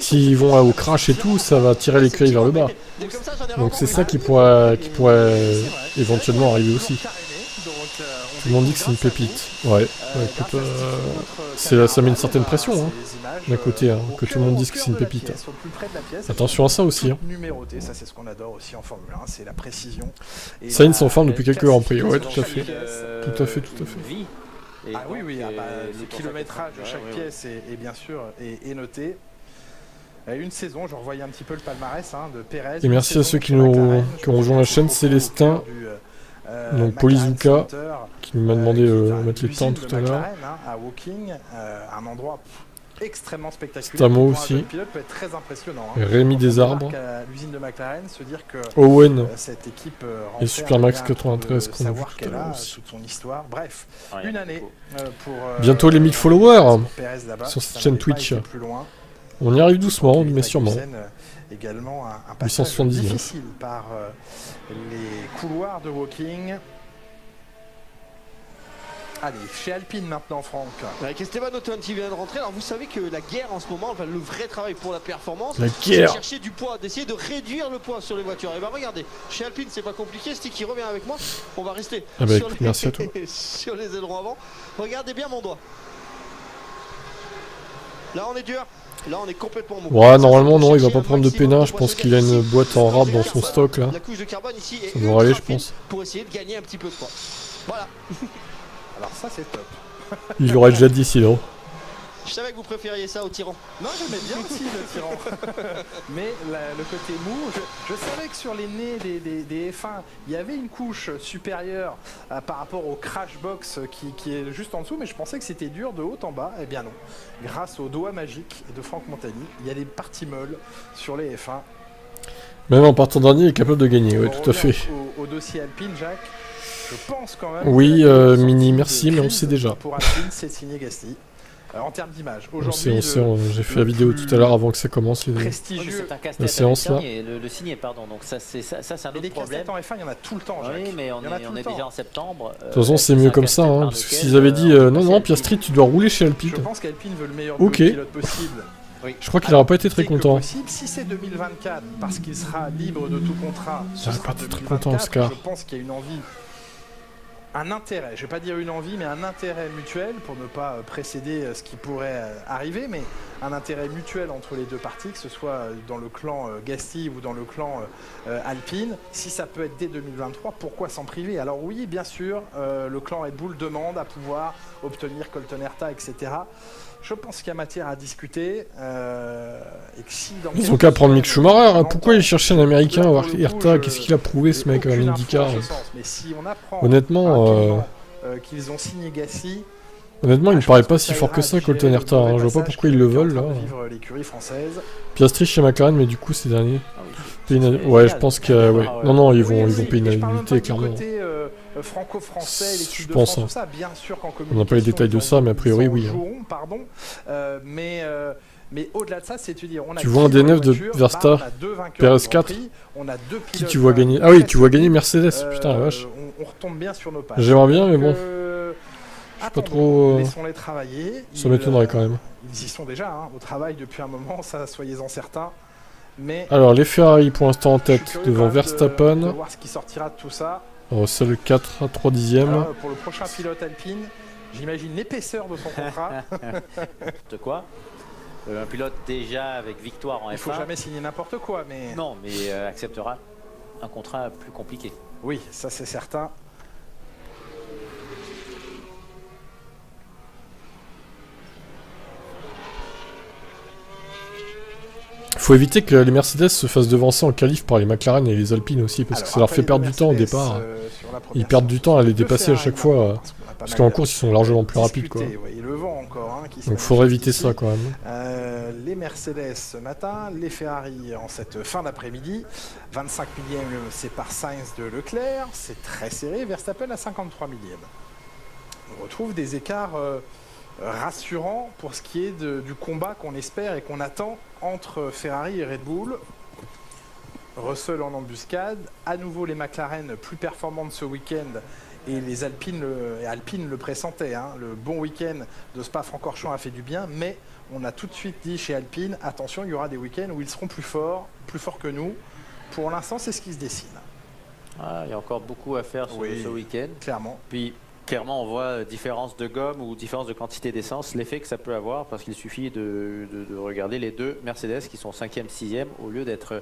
[SPEAKER 3] s'ils vont au crash et tout, ça va tirer l'écurie vers le bas. Donc c'est ça qui pourrait éventuellement arriver aussi. Tout le monde dit que c'est une pépite. Ouais, écoute, ça met une certaine pression d'un côté, que tout le monde dise que c'est une pépite. Attention à ça aussi.
[SPEAKER 7] Numéroté, ça c'est ce qu'on adore aussi en Formule 1, c'est la précision.
[SPEAKER 3] Sainz en forme depuis quelques Grands Prix, ouais, tout à fait. Tout à fait.
[SPEAKER 7] Ah oui, le kilométrage de chaque pièce est bien sûr est noté. Une saison, je revoyais un petit peu le palmarès de Perez.
[SPEAKER 3] Et merci à ceux qui ont rejoint la chaîne, Célestin, donc Polizuka, qui m'a demandé de mettre les temps tout à l'heure.
[SPEAKER 7] À Woking, un endroit extrêmement spectaculaire.
[SPEAKER 3] Stamo aussi.
[SPEAKER 7] Le pilote peut être très impressionnant.
[SPEAKER 3] Rémi Desarbres.
[SPEAKER 7] L'usine de McLaren, se dire que
[SPEAKER 3] Owen
[SPEAKER 7] cette équipe
[SPEAKER 3] et Supermax 93 qu'on a vu tout à l'heure aussi.
[SPEAKER 7] Toute son histoire. Bref, une année pour
[SPEAKER 3] bientôt les 1000 followers sur cette chaîne Twitch. On y arrive doucement, mais sûrement.
[SPEAKER 7] également un passage
[SPEAKER 3] 879.
[SPEAKER 7] difficile par les couloirs de Woking. Allez, chez Alpine maintenant, Franck.
[SPEAKER 1] Avec Esteban Ocon qui vient de rentrer. Alors vous savez que la guerre en ce moment, enfin, le vrai travail pour la performance, c'est de chercher du poids, d'essayer de réduire le poids sur les voitures. Et bien regardez, chez Alpine c'est pas compliqué, Stick qui revient avec moi, on va rester sur,
[SPEAKER 3] merci à toi.
[SPEAKER 1] sur les ailerons avant. Regardez bien mon doigt. Là on est dur. Là on est complètement mou.
[SPEAKER 3] Ouais, normalement non, il va pas prendre de peinard, je pense qu'il a une boîte en râpe dans son stock là.
[SPEAKER 1] La couche de carbone ici
[SPEAKER 3] ça devrait aller je pense.
[SPEAKER 1] Pour essayer de gagner un petit peu de poids. Voilà.
[SPEAKER 7] Alors ça c'est top.
[SPEAKER 3] Il l'aurait déjà dit sinon.
[SPEAKER 1] Je savais que vous préfériez ça au tyran.
[SPEAKER 7] Non, j'aimais bien aussi le tyran. Mais le côté mou, je savais que sur les nez des F1, il y avait une couche supérieure par rapport au crash box qui est juste en dessous, mais je pensais que c'était dur de haut en bas. Eh bien non. Grâce au doigt magique de Franck Montagny, il y a des parties molles sur les F1.
[SPEAKER 3] Même en partant dernier, il est capable de gagner, oui, tout à fait.
[SPEAKER 7] Au dossier Alpine, Jacques, je pense quand même.
[SPEAKER 3] Oui, Mini, merci, mais on sait déjà.
[SPEAKER 7] Pour Alpine, c'est signé Gasly. En termes d'image,
[SPEAKER 3] aujourd'hui, j'ai fait la vidéo tout à l'heure avant que ça commence
[SPEAKER 8] la
[SPEAKER 3] séance là.
[SPEAKER 8] Le signé, pardon. Donc ça c'est un autre problème.
[SPEAKER 7] En F1, il y en a tout le temps.
[SPEAKER 8] Oui, mais on est déjà en septembre.
[SPEAKER 3] De toute façon, c'est mieux comme ça. Hein, parce que s'ils avaient dit non, Piastri, tu dois rouler chez Alpine.
[SPEAKER 7] Je pense qu'Alpine veut le meilleur pilote possible.
[SPEAKER 3] Oui. Je crois qu'il n'aura pas été très content.
[SPEAKER 7] Si c'est 2024, parce qu'il sera libre de tout contrat, ce sera 2024. Je pense qu'il y a une envie. Un intérêt, je ne vais pas dire une envie, mais un intérêt mutuel, pour ne pas précéder ce qui pourrait arriver, mais un intérêt mutuel entre les deux parties, que ce soit dans le clan Gasly ou dans le clan Alpine. Si ça peut être dès 2023, pourquoi s'en priver? Alors oui, bien sûr, le clan Red Bull demande à pouvoir obtenir Colton Herta, etc. Je pense qu'il y a matière à discuter. Et que si dans
[SPEAKER 3] ils ont qu'à prendre Mick Schumacher. Hein. Pourquoi il cherchait un américain Herta? Qu'est-ce qu'il a prouvé ce mec à l'IndyCar? Honnêtement,
[SPEAKER 7] qu'ils ont signé Gasly.
[SPEAKER 3] Honnêtement, il me paraît pas si fort que ça, Colton Herta. Hein. Je vois pas pourquoi ils le veulent là. Piastri chez McLaren, mais du coup, ces derniers. Ouais, je pense que. Ouais. Non, ils vont payer une indemnité, clairement.
[SPEAKER 7] Franco-français, l'équipe
[SPEAKER 3] de France,
[SPEAKER 7] tout ça, bien sûr qu'en
[SPEAKER 3] on n'a pas les détails de ça, mais a priori, oui.
[SPEAKER 7] Mais au-delà de ça, c'est de dire, on a
[SPEAKER 3] tu vois un DNF de Verstappen, PS4. Qui tu vois gagner? Ah oui, tu vois gagner Mercedes. Putain, la vache.
[SPEAKER 7] On retombe bien sur nos pattes.
[SPEAKER 3] J'aimerais bien, mais bon. Je sais pas trop.
[SPEAKER 7] Laissons-les travailler.
[SPEAKER 3] Ça m'étonnerait quand même.
[SPEAKER 7] Ils y sont déjà au travail depuis un moment, ça, soyez-en certains. Mais
[SPEAKER 3] alors, les Ferrari pour l'instant en tête devant Verstappen.
[SPEAKER 7] De voir ce qui sortira de tout ça.
[SPEAKER 3] Seul 4 à 3 dixièmes.
[SPEAKER 7] Alors, pour le prochain pilote Alpine, j'imagine l'épaisseur de son contrat.
[SPEAKER 8] De quoi un pilote déjà avec victoire en F1.
[SPEAKER 7] Il ne faut jamais signer n'importe quoi, mais...
[SPEAKER 8] Non, mais acceptera un contrat plus compliqué.
[SPEAKER 7] Oui, ça c'est certain.
[SPEAKER 3] Faut éviter que les Mercedes se fassent devancer en qualif par les McLaren et les Alpines aussi, parce que ça leur fait perdre du temps au départ. Ils perdent du temps à les dépasser à chaque fois, parce qu'en course ils sont largement plus rapides, quoi.
[SPEAKER 7] Le vent encore,
[SPEAKER 3] donc faudrait éviter ça quand même.
[SPEAKER 7] Les Mercedes ce matin, les Ferrari en cette fin d'après-midi. 25 millièmes sépare Sainz de Leclerc, c'est très serré. Verstappen à 53 millièmes. On retrouve des écarts rassurant pour ce qui est du combat qu'on espère et qu'on attend entre Ferrari et Red Bull. Russell en embuscade, à nouveau les McLaren plus performantes ce week-end et les Alpine le pressentaient. Hein. Le bon week-end de Spa-Francorchamps a fait du bien, mais on a tout de suite dit chez Alpine, attention, il y aura des week-ends où ils seront plus forts que nous. Pour l'instant, c'est ce qui se dessine.
[SPEAKER 8] Il y a encore beaucoup à faire sur ce week-end.
[SPEAKER 7] Clairement.
[SPEAKER 8] Puis clairement, on voit différence de gomme ou différence de quantité d'essence, l'effet que ça peut avoir, parce qu'il suffit de regarder les deux Mercedes qui sont 5e, 6e, au lieu d'être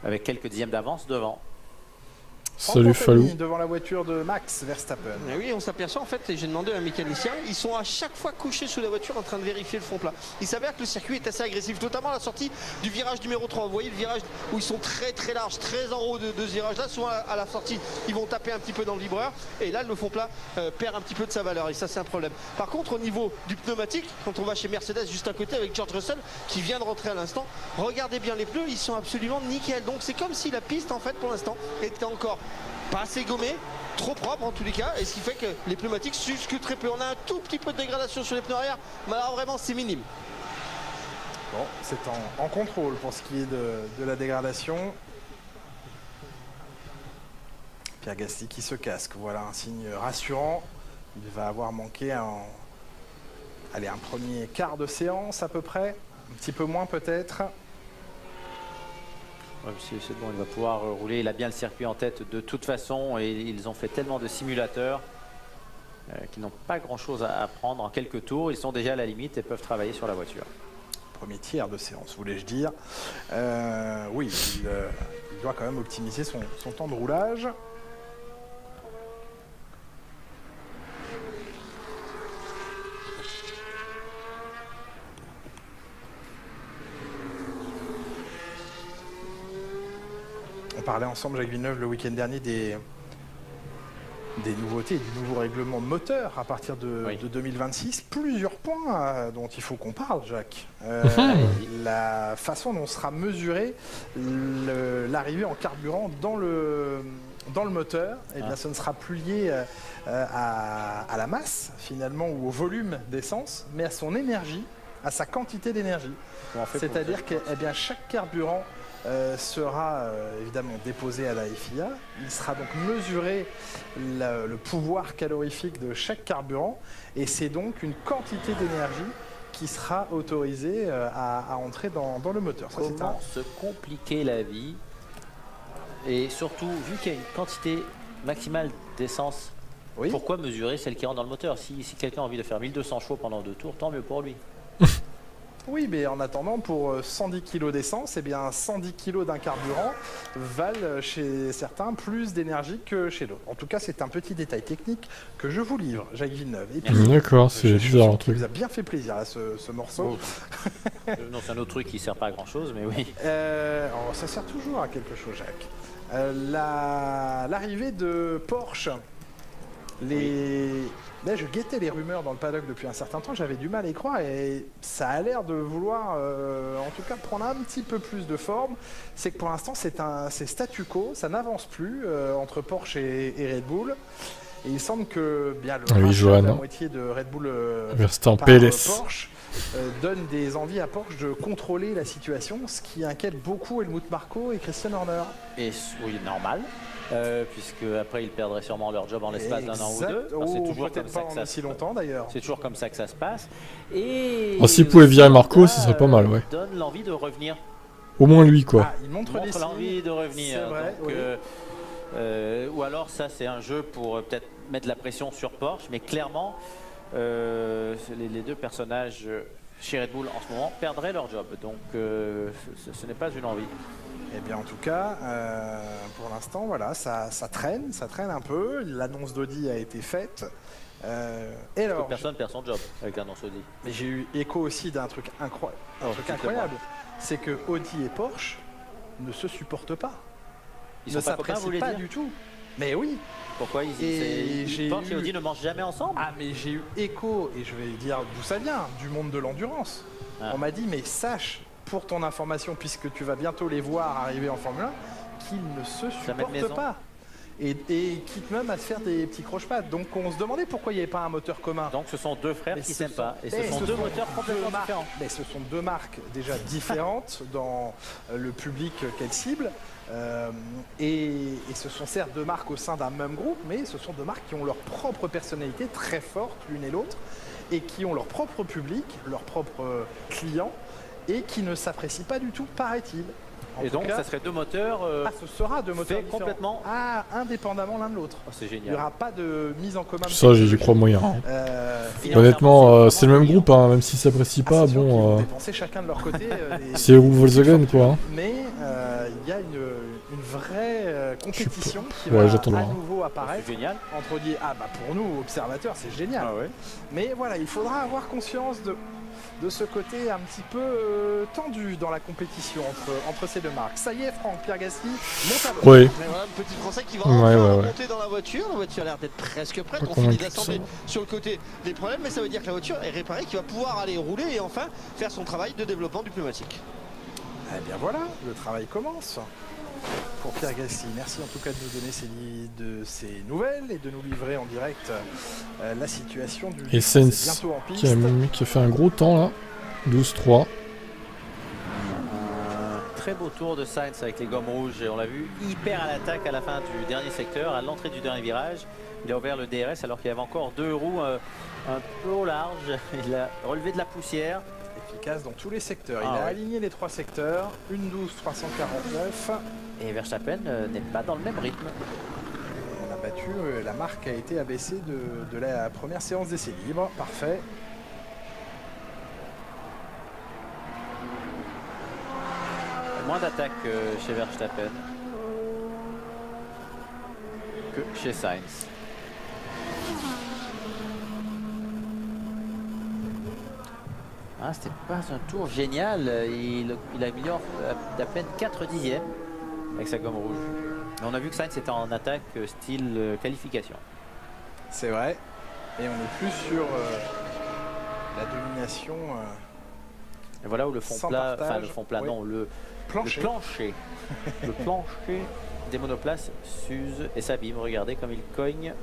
[SPEAKER 8] avec quelques dixièmes d'avance devant.
[SPEAKER 3] Salut Falou.
[SPEAKER 7] Devant la voiture de Max Verstappen.
[SPEAKER 1] Et oui, on s'aperçoit en fait, et j'ai demandé à un mécanicien, ils sont à chaque fois couchés sous la voiture en train de vérifier le fond plat. Il s'avère que le circuit est assez agressif, notamment à la sortie du virage numéro 3. Vous voyez le virage où ils sont très très larges, très en haut de ce virage-là. Souvent à la sortie, ils vont taper un petit peu dans le vibreur. Et là, le fond plat perd un petit peu de sa valeur. Et ça, c'est un problème. Par contre, au niveau du pneumatique, quand on va chez Mercedes juste à côté avec George Russell qui vient de rentrer à l'instant, regardez bien les pneus, ils sont absolument nickel. Donc c'est comme si la piste, en fait, pour l'instant, était encore pas assez gommé, trop propre en tous les cas, et ce qui fait que les pneumatiques s'usent que très peu. On a un tout petit peu de dégradation sur les pneus arrière, mais alors vraiment c'est minime.
[SPEAKER 7] Bon, c'est en contrôle pour ce qui est de la dégradation. Pierre Gasly qui se casque, voilà un signe rassurant. Il va avoir manqué un premier quart de séance à peu près, un petit peu moins peut-être.
[SPEAKER 8] Ouais, c'est bon, il va pouvoir rouler, il a bien le circuit en tête de toute façon et ils ont fait tellement de simulateurs qu'ils n'ont pas grand chose à apprendre en quelques tours, ils sont déjà à la limite et peuvent travailler sur la voiture.
[SPEAKER 7] Premier tiers de séance, voulais-je dire. Oui, il doit quand même optimiser son temps de roulage. On parlait ensemble, Jacques Villeneuve, le week-end dernier des nouveautés, du nouveau règlement moteur à partir de 2026. Plusieurs points dont il faut qu'on parle, Jacques. La façon dont sera mesurée l'arrivée en carburant dans le moteur, eh bien, ce ne sera plus lié à la masse, finalement, ou au volume d'essence, mais à son énergie, à sa quantité d'énergie. C'est-à-dire que chaque carburant sera évidemment déposé à la FIA. Il sera donc mesuré le pouvoir calorifique de chaque carburant et c'est donc une quantité d'énergie qui sera autorisée à entrer dans le moteur. Ça,
[SPEAKER 8] comment se compliquer la vie et surtout, vu qu'il y a une quantité maximale d'essence, pourquoi mesurer celle qui rentre dans le moteur? Si quelqu'un a envie de faire 1200 chevaux pendant 2 tours, tant mieux pour lui.
[SPEAKER 7] Oui, mais en attendant, pour 110 kg d'essence, eh bien 110 kg d'un carburant valent chez certains plus d'énergie que chez d'autres. En tout cas, c'est un petit détail technique que je vous livre, Jacques Villeneuve.
[SPEAKER 3] D'accord, c'est bizarre un truc.
[SPEAKER 7] Ça vous a bien fait plaisir à ce morceau.
[SPEAKER 8] Non, c'est un autre truc qui ne sert pas à grand chose, mais oui.
[SPEAKER 7] Ça sert toujours à quelque chose, Jacques. L'arrivée de Porsche. Là, je guettais les rumeurs dans le paddock depuis un certain temps, j'avais du mal à y croire et ça a l'air de vouloir en tout cas prendre un petit peu plus de forme. C'est que pour l'instant c'est statu quo, ça n'avance plus entre Porsche et Red Bull. Et il semble que bien la moitié de Red Bull par Porsche donne des envies à Porsche de contrôler la situation, ce qui inquiète beaucoup Helmut Marko et Christian Horner.
[SPEAKER 8] Et oui, normal. Puisque après ils perdraient sûrement leur job en l'espace d'un an ou deux.
[SPEAKER 7] C'est toujours comme ça que ça si longtemps d'ailleurs.
[SPEAKER 8] C'est toujours comme ça que ça se passe. Et
[SPEAKER 3] s'ils pouvaient virer Marko, ce serait pas mal, ouais.
[SPEAKER 8] Donne l'envie de revenir.
[SPEAKER 3] Au moins lui, quoi.
[SPEAKER 7] Il montre
[SPEAKER 8] l'envie de revenir.
[SPEAKER 7] C'est vrai,
[SPEAKER 8] donc, ou alors ça c'est un jeu pour peut-être mettre la pression sur Porsche, mais clairement les deux personnages chez Red Bull en ce moment perdraient leur job. Donc ce n'est pas une envie.
[SPEAKER 7] Eh bien en tout cas, pour l'instant, voilà, ça traîne un peu. L'annonce d'Audi a été faite. Et alors,
[SPEAKER 8] personne perd son job avec l'annonce Audi.
[SPEAKER 7] Mais j'ai eu écho aussi d'un truc incroyable. C'est que Audi et Porsche ne se supportent pas.
[SPEAKER 8] Ils ne s'apprécient pas
[SPEAKER 7] du tout. Mais oui.
[SPEAKER 8] Pourquoi Porsche et Audi ne mangent jamais ensemble?
[SPEAKER 7] Ah mais j'ai eu écho, et je vais dire d'où ça vient, du monde de l'endurance. On m'a dit, mais sache, pour ton information, puisque tu vas bientôt les voir arriver en Formule 1, qu'ils ne se supportent pas. Et quitte même à se faire des petits croche-pattes. Donc on se demandait pourquoi il n'y avait pas un moteur commun.
[SPEAKER 8] Donc ce sont deux frères qui s'aiment pas. Et ce sont deux moteurs complètement différents.
[SPEAKER 7] Mais ce sont deux marques déjà différentes dans le public qu'elles ciblent. Et ce sont certes deux marques au sein d'un même groupe, mais ce sont deux marques qui ont leur propre personnalité très forte l'une et l'autre, et qui ont leur propre public, leurs propres clients, et qui ne s'apprécient pas du tout, paraît-il.
[SPEAKER 8] Et donc ça serait deux moteurs
[SPEAKER 7] ce sera deux moteurs
[SPEAKER 8] complètement
[SPEAKER 7] indépendamment l'un de l'autre.
[SPEAKER 8] C'est génial.
[SPEAKER 7] Il n'y aura pas de mise en commun.
[SPEAKER 3] Ça, j'y crois moyen. Honnêtement, c'est le même groupe, hein, même si ça s'apprécie pas. Bon,
[SPEAKER 7] dépenser chacun de leur côté.
[SPEAKER 3] C'est Volkswagen, quoi. Hein.
[SPEAKER 7] Mais il y a une vraie compétition qui va à nouveau apparaître.
[SPEAKER 8] Génial.
[SPEAKER 7] Entre Audi, pour nous observateurs, c'est génial. Mais voilà, il faudra avoir conscience de ce côté un petit peu tendu dans la compétition entre ces deux marques. Ça y est, Franck, Pierre Gasly monte à bord.
[SPEAKER 3] Oui.
[SPEAKER 1] Mais voilà, le petit Français qui va monter dans la voiture. La voiture a l'air d'être presque prête. On finit d'assembler sur le côté des problèmes, mais ça veut dire que la voiture est réparée, qu'il va pouvoir aller rouler et enfin faire son travail de développement du pneumatique.
[SPEAKER 7] Eh bien voilà, le travail commence. Pour Pierre Gasly, merci en tout cas de nous donner ces nouvelles et de nous livrer en direct la situation du
[SPEAKER 3] Essence
[SPEAKER 7] bientôt en piste.
[SPEAKER 3] Qui a fait un gros temps là, 12-3.
[SPEAKER 8] très beau tour de Sainz avec les gommes rouges. On l'a vu hyper à l'attaque à la fin du dernier secteur, à l'entrée du dernier virage. Il a ouvert le DRS alors qu'il y avait encore 2 roues un peu au large. Il a relevé de la poussière.
[SPEAKER 7] Efficace dans tous les secteurs. Il a aligné les 3 secteurs. 1.12.349.
[SPEAKER 8] Et Verstappen n'est pas dans le même rythme.
[SPEAKER 7] On a battu, la marque a été abaissée de la première séance d'essai libre. Parfait.
[SPEAKER 8] Moins d'attaque chez Verstappen que chez Sainz. Ah, c'était pas un tour génial. Il améliore d'à peine 4 dixièmes avec sa gomme rouge. Mais on a vu que Sainz était en attaque style qualification.
[SPEAKER 7] C'est vrai. Et on est plus sur la domination.
[SPEAKER 8] Et voilà où le fond plat, enfin le fond plat,
[SPEAKER 7] oui.
[SPEAKER 8] non, le plancher. Le plancher des monoplaces s'use et s'abîme. Regardez comme il cogne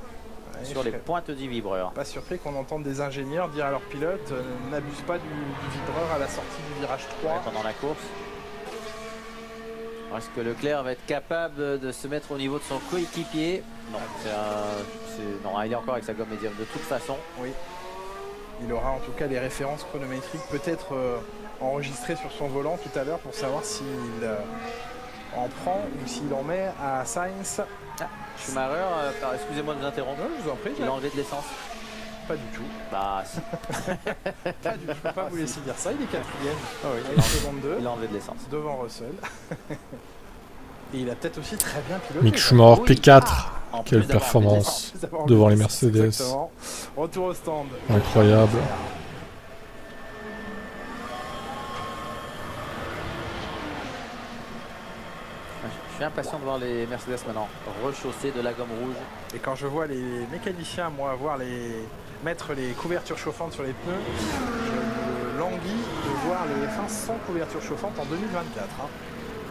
[SPEAKER 8] sur les pointes du vibreur.
[SPEAKER 7] Pas surpris qu'on entende des ingénieurs dire à leurs pilotes n'abuse pas du vibreur à la sortie du virage 3.
[SPEAKER 8] Ouais, pendant la course. Est-ce que Leclerc va être capable de se mettre au niveau de son coéquipier? Non, non, il est encore avec sa gomme médium de toute façon.
[SPEAKER 7] Oui. Il aura en tout cas les références chronométriques peut-être enregistrées sur son volant tout à l'heure pour savoir s'il en prend ou s'il en met à Sainz.
[SPEAKER 8] Ah, Schumacher, excusez-moi de vous interrompre.
[SPEAKER 7] Non, je vous en prie.
[SPEAKER 8] Il a enlevé de l'essence.
[SPEAKER 7] Pas du tout.
[SPEAKER 8] Bah,
[SPEAKER 7] pas du tout. Je ne peux pas vous laisser dire ça. Il est 4ème.
[SPEAKER 8] Ah oui, il a enlevé de l'essence.
[SPEAKER 7] Devant Russell. Et il a peut-être aussi très bien piloté.
[SPEAKER 3] Mick Schumacher P4. Quelle performance devant les Mercedes.
[SPEAKER 7] Exactement. Retour au stand.
[SPEAKER 3] Incroyable.
[SPEAKER 8] Je suis impatient de voir les Mercedes maintenant rechaussés de la gomme rouge.
[SPEAKER 7] Et quand je vois les mécaniciens, moi, mettre les couvertures chauffantes sur les pneus, je me languis de voir le F1 sans couverture chauffante en 2024. Hein.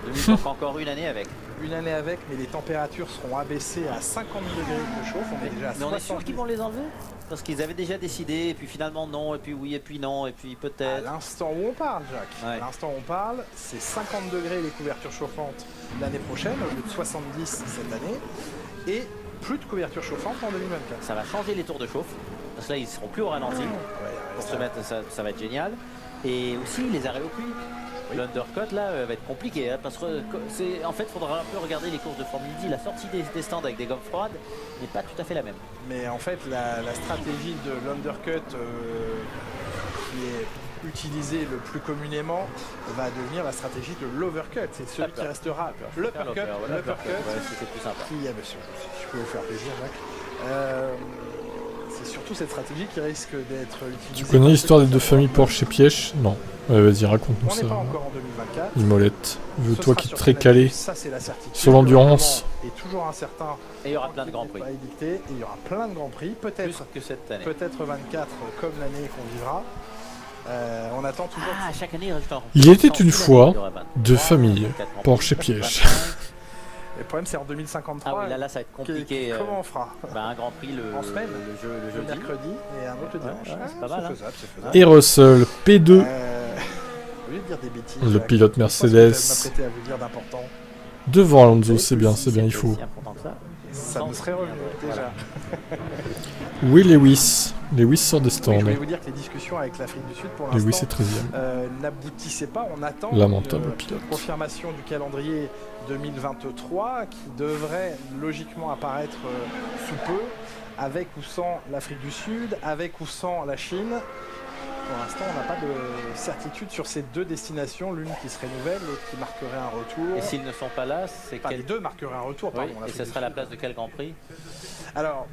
[SPEAKER 8] 2024, encore une année avec.
[SPEAKER 7] Une année avec, mais les températures seront abaissées à 50 degrés de chauffe. On est déjà à 70.
[SPEAKER 8] On est sûr qu'ils vont les enlever? Parce qu'ils avaient déjà décidé, et puis finalement non, et puis oui, et puis non, et puis peut-être.
[SPEAKER 7] À l'instant où on parle, Jacques,
[SPEAKER 8] ouais.
[SPEAKER 7] À l'instant où on parle, c'est 50 degrés les couvertures chauffantes l'année prochaine, au lieu de 70 cette année, et plus de couverture chauffante en 2024.
[SPEAKER 8] Ça va changer les tours de chauffe, parce que là ils seront plus au ralenti, pour se mettre, ça va être génial. Et aussi les arrêts au puits. L'undercut là va être compliqué hein, parce que en fait il faudra un peu regarder les courses de Formule 10. La sortie des stands avec des gommes froides n'est pas tout à fait la même.
[SPEAKER 7] Mais en fait la stratégie de l'undercut qui est utilisée le plus communément va devenir la stratégie de l'overcut. C'est celui qui restera l'uppercut.
[SPEAKER 8] C'était plus sympa.
[SPEAKER 7] Je peux vous faire plaisir, Jacques. C'est surtout cette stratégie qui risque d'être utilisée.
[SPEAKER 3] Tu connais l'histoire des deux familles Porsche et Piège? Non. Ouais, vas-y, raconte-nous ça.
[SPEAKER 7] On n'est pas encore en 2024.
[SPEAKER 3] Imolette. Toi qui es très calé
[SPEAKER 7] ça, c'est la certitude.
[SPEAKER 3] Sur l'endurance.
[SPEAKER 7] Et toujours incertain.
[SPEAKER 8] Et il y aura plein de grands prix.
[SPEAKER 7] Et il y aura plein de grands prix. Peut-être
[SPEAKER 8] que cette année.
[SPEAKER 7] Peut-être 24 comme l'année qu'on vivra. On attend toujours.
[SPEAKER 8] Ah, chaque année, il rajoute un.
[SPEAKER 3] Il était une fois deux familles Porsche et Piège.
[SPEAKER 7] Le problème c'est en 2053.
[SPEAKER 8] Ah oui, là ça va être compliqué.
[SPEAKER 7] Comment on fera
[SPEAKER 8] un grand prix
[SPEAKER 7] en semaine,
[SPEAKER 8] le jeudi,
[SPEAKER 7] mercredi et un autre dimanche.
[SPEAKER 8] Ouais, c'est pas mal.
[SPEAKER 7] C'est faisable.
[SPEAKER 3] Et Russell P2.
[SPEAKER 7] Au lieu de dire des bêtises,
[SPEAKER 3] le pilote Mercedes.
[SPEAKER 7] m'apprêter à vous dire d'important.
[SPEAKER 3] Devant Alonso, c'est bien, il faut.
[SPEAKER 7] Ça me serait revenu déjà.
[SPEAKER 3] Oui, Lewis. Lewis sort des stands.
[SPEAKER 7] Oui, je voulais vous dire que les discussions avec l'Afrique du Sud pour l'instant
[SPEAKER 3] Lewis est 13e.
[SPEAKER 7] n'aboutissaient pas. On attend
[SPEAKER 3] lamentable
[SPEAKER 7] une
[SPEAKER 3] pilote.
[SPEAKER 7] Confirmation du calendrier 2023 qui devrait logiquement apparaître sous peu, avec ou sans l'Afrique du Sud, avec ou sans la Chine. Pour l'instant, on n'a pas de certitude sur ces deux destinations, l'une qui serait nouvelle, l'autre qui marquerait un retour.
[SPEAKER 8] Et s'ils ne sont pas là, c'est
[SPEAKER 7] les deux marqueraient un retour, pardon.
[SPEAKER 8] Oui, et ce sera la place de quel Grand Prix?
[SPEAKER 7] Alors,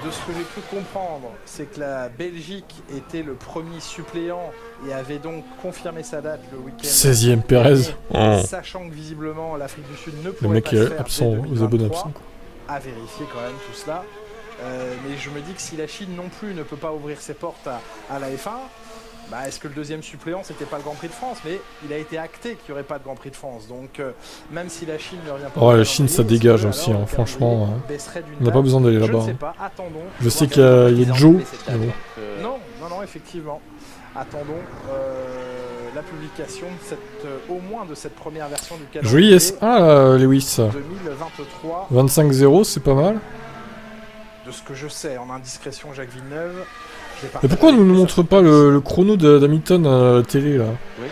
[SPEAKER 7] de ce que j'ai pu comprendre, c'est que la Belgique était le premier suppléant et avait donc confirmé sa date le week-end.
[SPEAKER 3] 16e Pérez.
[SPEAKER 7] Sachant que visiblement l'Afrique du Sud ne
[SPEAKER 3] le
[SPEAKER 7] pourrait
[SPEAKER 3] mec
[SPEAKER 7] pas se faire
[SPEAKER 3] est absent, aux abonnés absents.
[SPEAKER 7] À vérifier quand même tout cela. Mais je me dis que si la Chine non plus ne peut pas ouvrir ses portes à la F1, bah est-ce que le deuxième suppléant c'était pas le Grand Prix de France? Mais il a été acté qu'il n'y aurait pas de Grand Prix de France. Donc même si la Chine ne revient pas.
[SPEAKER 3] Oh, la Chine ça dégage aussi, hein, franchement. On n'a pas besoin d'aller là-bas.
[SPEAKER 7] Je ne sais pas, attendons.
[SPEAKER 3] Je sais qu'il y a Joe.
[SPEAKER 7] Non, effectivement. Attendons la publication au moins de cette première version du calendrier.
[SPEAKER 3] Joli S1 Lewis.
[SPEAKER 7] 2023.
[SPEAKER 3] 25-0, c'est pas mal.
[SPEAKER 7] De ce que je sais, en indiscrétion, Jacques Villeneuve.
[SPEAKER 3] Et pourquoi on ne nous montre pas le chrono d'Hamilton à la télé là?
[SPEAKER 7] Oui.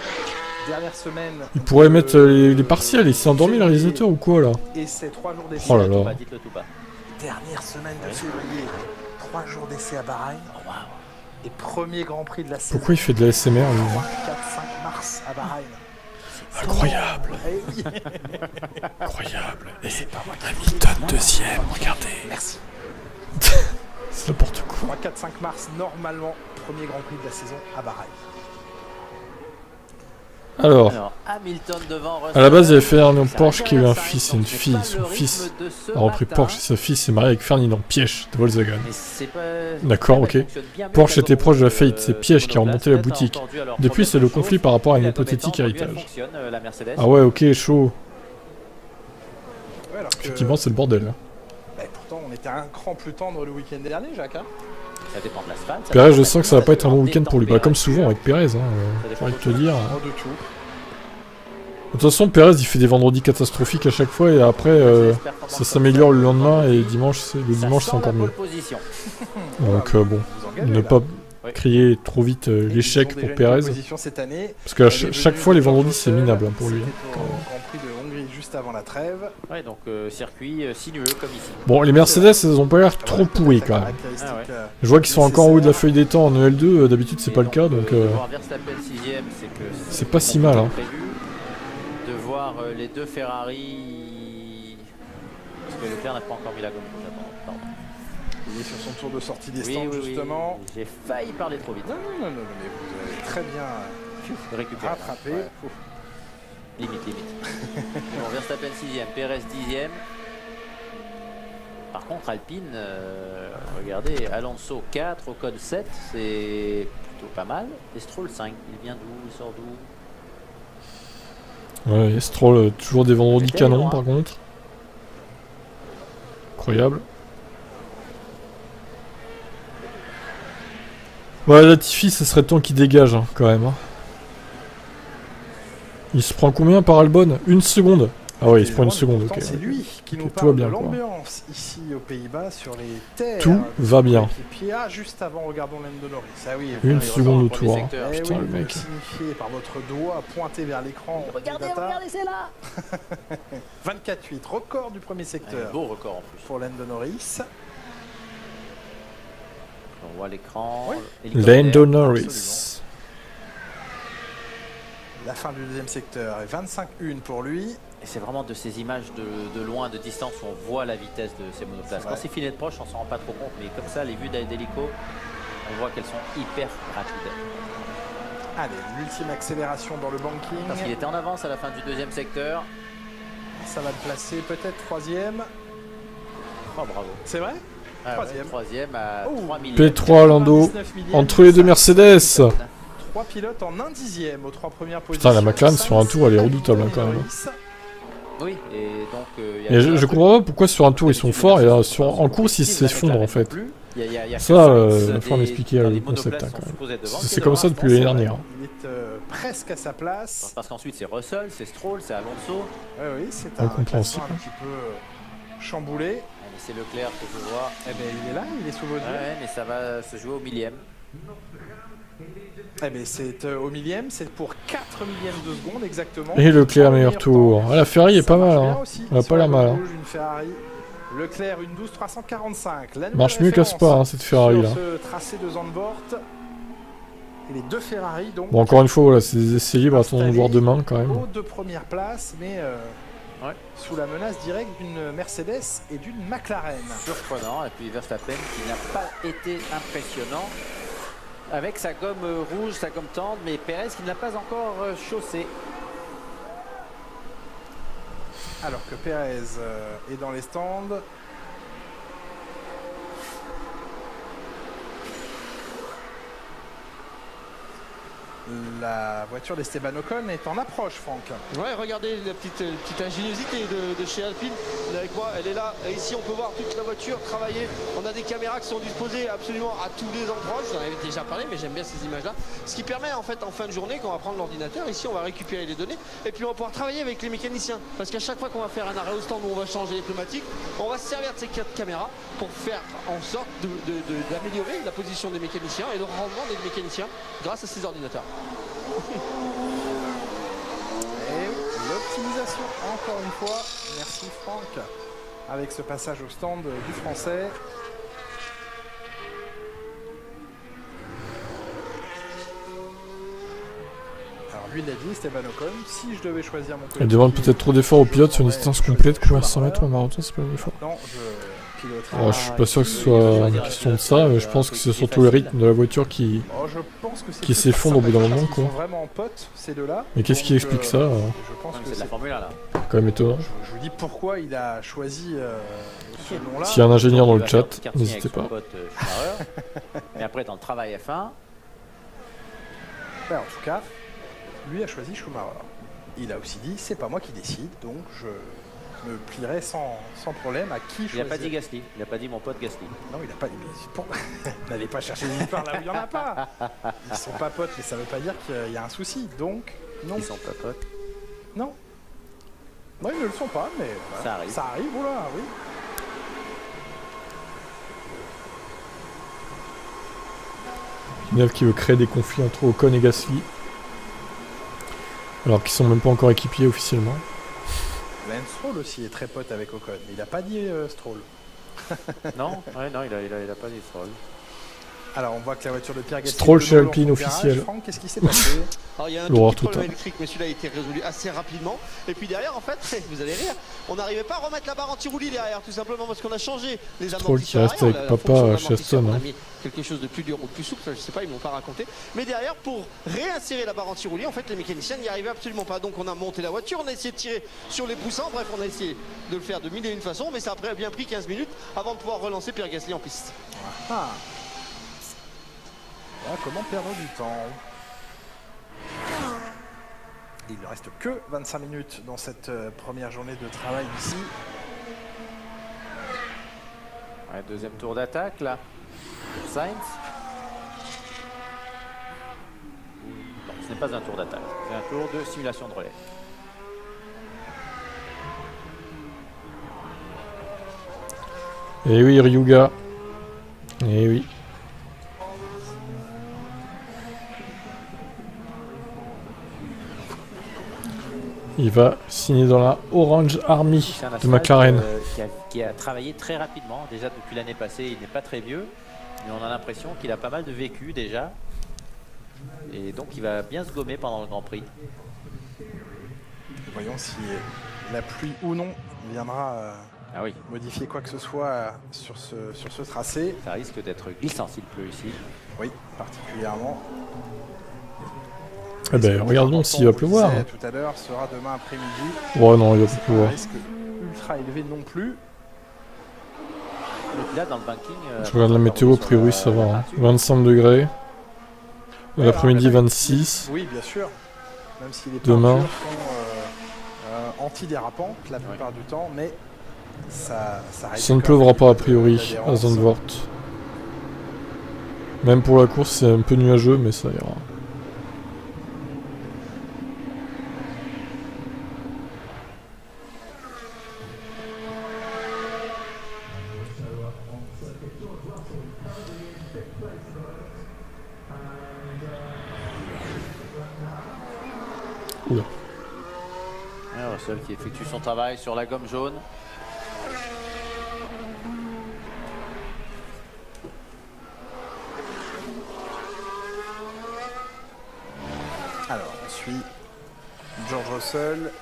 [SPEAKER 7] Dernière semaine.
[SPEAKER 3] Il pourrait mettre les partiels, il s'est endormi le réalisateur ou quoi là?
[SPEAKER 7] Et c'est 3 jours d'essai.
[SPEAKER 3] Oh là là.
[SPEAKER 7] Dernière semaine de février. 3 jours d'essai à Bahreïn. Et premier Grand Prix de la saison.
[SPEAKER 3] Pourquoi il fait de la SMR lui?
[SPEAKER 7] 3, 4, 5 mars à Bahreïn.
[SPEAKER 3] Incroyable.
[SPEAKER 7] Eh oui.
[SPEAKER 3] Incroyable. Et Hamilton deuxième, regardez.
[SPEAKER 7] Merci.
[SPEAKER 3] C'est n'importe quoi.
[SPEAKER 7] 3, 4, 5 mars, normalement, premier Grand Prix de la saison à Bahreïn.
[SPEAKER 3] Alors,
[SPEAKER 8] Hamilton devant
[SPEAKER 3] à la base il avait fait un Porsche qui a eu un fils et une fille. Son fils a repris Porsche et sa fille s'est mariée avec Ferdinand Piège de Volkswagen. D'accord, ok. Porsche était proche de la faillite, c'est Piège qui a remonté la boutique. Depuis c'est le conflit par rapport à un hypothétique héritage. Ah ouais, ok, chaud. Effectivement c'est le bordel.
[SPEAKER 7] Bah, pourtant on était un cran plus tendre le week-end dernier, Jacques. Hein.
[SPEAKER 8] Ça dépend de l'asphalte.
[SPEAKER 3] Perez, je sens que ça va pas être un bon week-end pour lui. Bah, comme souvent avec Perez, hein, j'ai envie de te dire.
[SPEAKER 7] De tout.
[SPEAKER 3] De toute façon, Perez il fait des vendredis catastrophiques à chaque fois et après ça s'améliore le lendemain et le dimanche c'est encore mieux. Donc bon, ne pas crier trop vite l'échec pour Perez. Parce que chaque fois les vendredis c'est minable hein, pour lui.
[SPEAKER 7] Grand Prix de Hongrie juste avant la trêve.
[SPEAKER 8] Ouais, donc circuit sinueux comme ici.
[SPEAKER 3] Bon, les Mercedes elles ont pas l'air trop pourries quand même.
[SPEAKER 8] Ah ouais.
[SPEAKER 3] Je vois qu'ils sont encore en haut de la feuille des temps en EL2, d'habitude c'est pas le cas donc c'est pas si mal hein.
[SPEAKER 8] De voir les deux Ferrari. Parce que Leclerc n'a pas encore mis la gomme. Pardon.
[SPEAKER 7] Il est sur son tour de sortie des stands justement.
[SPEAKER 8] J'ai failli parler trop vite.
[SPEAKER 7] Non, mais vous avez très bien rattrapé. Ouais.
[SPEAKER 8] Limite. Bon, Verstappen 6ème, Perez 10ème. Par contre, Alpine, regardez, Alonso 4, Ocon 7, c'est plutôt pas mal. Et Stroll 5, il vient d'où? Il sort d'où?
[SPEAKER 3] Ouais, Stroll, toujours des vendredis canons par contre. Incroyable. Ouais, Latifi, ça serait temps qu'il dégage hein, quand même. Hein. Il se prend combien par Albon? 1 seconde. Ah ouais, il se prend 1 seconde, ok.
[SPEAKER 7] C'est lui qui nous
[SPEAKER 3] tout va
[SPEAKER 7] parle
[SPEAKER 3] bien,
[SPEAKER 7] de l'ambiance ici aux Pays-Bas sur les terres.
[SPEAKER 3] Tout va bien.
[SPEAKER 7] Juste avant, regardons Lando Norris. Ah oui,
[SPEAKER 3] 1 seconde au tour. Hein.
[SPEAKER 7] Eh
[SPEAKER 3] Putain,
[SPEAKER 7] oui,
[SPEAKER 3] le mec.
[SPEAKER 7] signifié par votre doigt pointé vers l'écran.
[SPEAKER 8] Regardez, c'est là.
[SPEAKER 7] 24-8, record du premier secteur.
[SPEAKER 8] Beau record en plus.
[SPEAKER 7] Pour Lando Norris.
[SPEAKER 8] On voit l'écran.
[SPEAKER 3] Lando Norris.
[SPEAKER 7] La fin du deuxième secteur est 25-1 pour lui.
[SPEAKER 8] Et c'est vraiment de ces images de loin, de distance, où on voit la vitesse de ces monoplaces. Quand c'est filé de proche, on s'en rend pas trop compte, mais comme ça, les vues d'hélico, on voit qu'elles sont hyper rapides.
[SPEAKER 7] Allez, l'ultime accélération dans le banking.
[SPEAKER 8] Parce qu'il était en avance à la fin du deuxième secteur.
[SPEAKER 7] Ça va le placer peut-être troisième.
[SPEAKER 8] Oh, bravo.
[SPEAKER 7] C'est vrai?
[SPEAKER 8] Troisième. Troisième à 3 millième.
[SPEAKER 3] P3 Lando, entre les deux Mercedes.
[SPEAKER 7] 3 pilotes en 1 dixième aux 3 premières positions.
[SPEAKER 3] Putain, la McLaren sur un tour elle est redoutable hein, quand même.
[SPEAKER 8] Oui, et donc.
[SPEAKER 3] Et je comprends pas pourquoi sur un tour ils sont forts et en course ils s'effondrent en fait. Ça, il faut m'expliquer le concept hein, quand même. C'est comme ça depuis l'année dernière.
[SPEAKER 7] Il est presque à sa place.
[SPEAKER 8] Parce qu'ensuite c'est Russell, c'est Stroll, c'est Alonso.
[SPEAKER 7] Oui, c'est un classement un petit peu chamboulé.
[SPEAKER 8] C'est Leclerc que je vois.
[SPEAKER 7] Eh ben, il est là, il est sous vos yeux.
[SPEAKER 8] Ouais, mais ça va se jouer au millième.
[SPEAKER 7] Eh bien, c'est au millième, c'est pour 4 millièmes de seconde exactement.
[SPEAKER 3] Et Leclerc meilleur tour. Ah, la Ferrari est pas mal, hein. Elle a pas l'air mal. Hein.
[SPEAKER 7] Une Ferrari. Leclerc, une 12.345.
[SPEAKER 3] Marche mieux que Spa, hein, cette Ferrari là.
[SPEAKER 7] Ce tracé de Zandvoort. Et les deux Ferrari donc.
[SPEAKER 3] Bon, encore une fois, voilà, c'est des essais libres, attendons de voir demain quand même.
[SPEAKER 7] Aux deux premières places, mais sous la menace directe d'une Mercedes et d'une McLaren.
[SPEAKER 8] Surprenant, et puis Verstappen qui n'a pas été impressionnant. Avec sa gomme rouge, sa gomme tendre, mais Perez qui ne l'a pas encore chaussé.
[SPEAKER 7] Alors que Perez est dans les stands. La voiture d'Esteban Ocon est en approche, Franck.
[SPEAKER 1] Ouais, regardez la petite ingéniosité de chez Alpine. Elle est avec moi, elle est là. Et ici, on peut voir toute la voiture travailler. On a des caméras qui sont disposées absolument à tous les endroits. Je vous en avais déjà parlé, mais j'aime bien ces images-là. Ce qui permet, en fait, en fin de journée, quand on va prendre l'ordinateur, ici, on va récupérer les données. Et puis, on va pouvoir travailler avec les mécaniciens. Parce qu'à chaque fois qu'on va faire un arrêt au stand où on va changer les pneumatiques, on va se servir de ces 4 caméras pour faire en sorte d'améliorer la position des mécaniciens et le rendement des mécaniciens grâce à ces ordinateurs.
[SPEAKER 7] Et l'optimisation, encore une fois. Merci Franck. Avec ce passage au stand du français. Alors lui, il a dit, Esteban Ocon, si je devais choisir mon coéquipier...
[SPEAKER 3] Elle demande peut-être trop d'efforts au pilote sur une distance complète, courir 100 mètres ou un marathon, c'est pas un effort.
[SPEAKER 7] Non,
[SPEAKER 3] Alors, je suis pas sûr que ce soit une question de ça, mais je pense que c'est surtout le rythme de la voiture qui s'effondre au bout d'un moment, quoi.
[SPEAKER 7] Ils sont vraiment potes, ces deux-là.
[SPEAKER 3] Mais qu'est-ce qui explique ça
[SPEAKER 7] Je pense que
[SPEAKER 8] c'est de la Formule 1 là.
[SPEAKER 3] Quand même étonnant.
[SPEAKER 7] Je vous dis pourquoi il a choisi ce nom-là.
[SPEAKER 3] S'il y a un ingénieur dans le chat, n'hésitez pas.
[SPEAKER 8] Et après, dans le travail F1.
[SPEAKER 7] Ben, en tout cas, lui a choisi Schumacher. Il a aussi dit, c'est pas moi qui décide, donc je me plierai sans problème à qui choisir.
[SPEAKER 8] Il n'a pas dit Gasly, il n'a pas dit mon pote Gasly.
[SPEAKER 7] Non, il n'a pas dit. N'allez pas chercher des histoires là où il n'y en a pas. Ils sont pas potes, mais ça veut pas dire qu'il y a un souci. Donc, non.
[SPEAKER 8] Ils sont pas potes.
[SPEAKER 7] Non. Non, ils ne le sont pas, mais voilà.
[SPEAKER 8] Ça arrive.
[SPEAKER 7] Ça arrive, oula, oui.
[SPEAKER 3] Villeneuve qui veut créer des conflits entre Ocon et Gasly. Alors qu'ils sont même pas encore équipiers officiellement.
[SPEAKER 7] Lance Stroll aussi est très pote avec Ocon. Il n'a pas dit Stroll.
[SPEAKER 8] Non, ouais, non, il a pas dit Stroll.
[SPEAKER 7] Alors on voit que la voiture de Pierre Gasly...
[SPEAKER 3] Stroll chez Alpine officiel.
[SPEAKER 7] Franck, qu'est-ce qui s'est passé?
[SPEAKER 1] Alors il y a un tout petit problème électrique, mais celui-là a été résolu assez rapidement. Et puis derrière, en fait, vous allez rire, on n'arrivait pas à remettre la barre anti-roulis derrière, tout simplement parce qu'on a changé les amortisseurs.
[SPEAKER 3] Stroll qui reste avec papa chez Aston.
[SPEAKER 1] On a mis quelque chose de plus dur ou plus souple, je sais pas, ils m'ont pas raconté. Mais derrière, pour réinsérer la barre anti-roulis, en fait, les mécaniciens n'y arrivaient absolument pas. Donc on a monté la voiture, on a essayé de tirer sur les poussants. Bref, on a essayé de le faire de mille et une façons, mais ça a bien pris 15 minutes avant de pouvoir relancer Pierre Gasly en piste.
[SPEAKER 7] Ah. Ah, comment perdre du temps? Il ne reste que 25 minutes dans cette première journée de travail ici.
[SPEAKER 8] Ouais, deuxième tour d'attaque là pour Sainz. Non, ce n'est pas un tour d'attaque, c'est un tour de simulation de relais.
[SPEAKER 3] Eh oui, Ryuga. Eh oui. Il va signer dans la Orange Army de McLaren.
[SPEAKER 8] Qui a travaillé très rapidement. Déjà depuis l'année passée, il n'est pas très vieux. Mais on a l'impression qu'il a pas mal de vécu déjà. Et donc il va bien se gommer pendant le Grand Prix.
[SPEAKER 7] Voyons si la pluie ou non viendra modifier quoi que ce soit sur ce tracé.
[SPEAKER 8] Ça risque d'être glissant s'il pleut ici.
[SPEAKER 7] Oui, particulièrement.
[SPEAKER 3] Eh ben, regardons s'il va pleuvoir.
[SPEAKER 7] Tout à l'heure sera demain après-midi.
[SPEAKER 3] Oh non, il va pas pleuvoir.
[SPEAKER 7] Un risque ultra élevé non plus.
[SPEAKER 8] Et là, dans le banking,
[SPEAKER 3] je regarde la météo, a priori ça va. Hein. 25 degrés. L'après-midi 26.
[SPEAKER 7] Oui, bien sûr. Même si les
[SPEAKER 3] demain
[SPEAKER 7] sont antidérapantes la plupart du temps, mais ça
[SPEAKER 3] ne pleuvra pas a priori à Zandvoort. Même pour la course, c'est un peu nuageux, mais ça ira. Oula.
[SPEAKER 8] Russell qui effectue son travail sur la gomme jaune.
[SPEAKER 7] Alors on suit George Russell.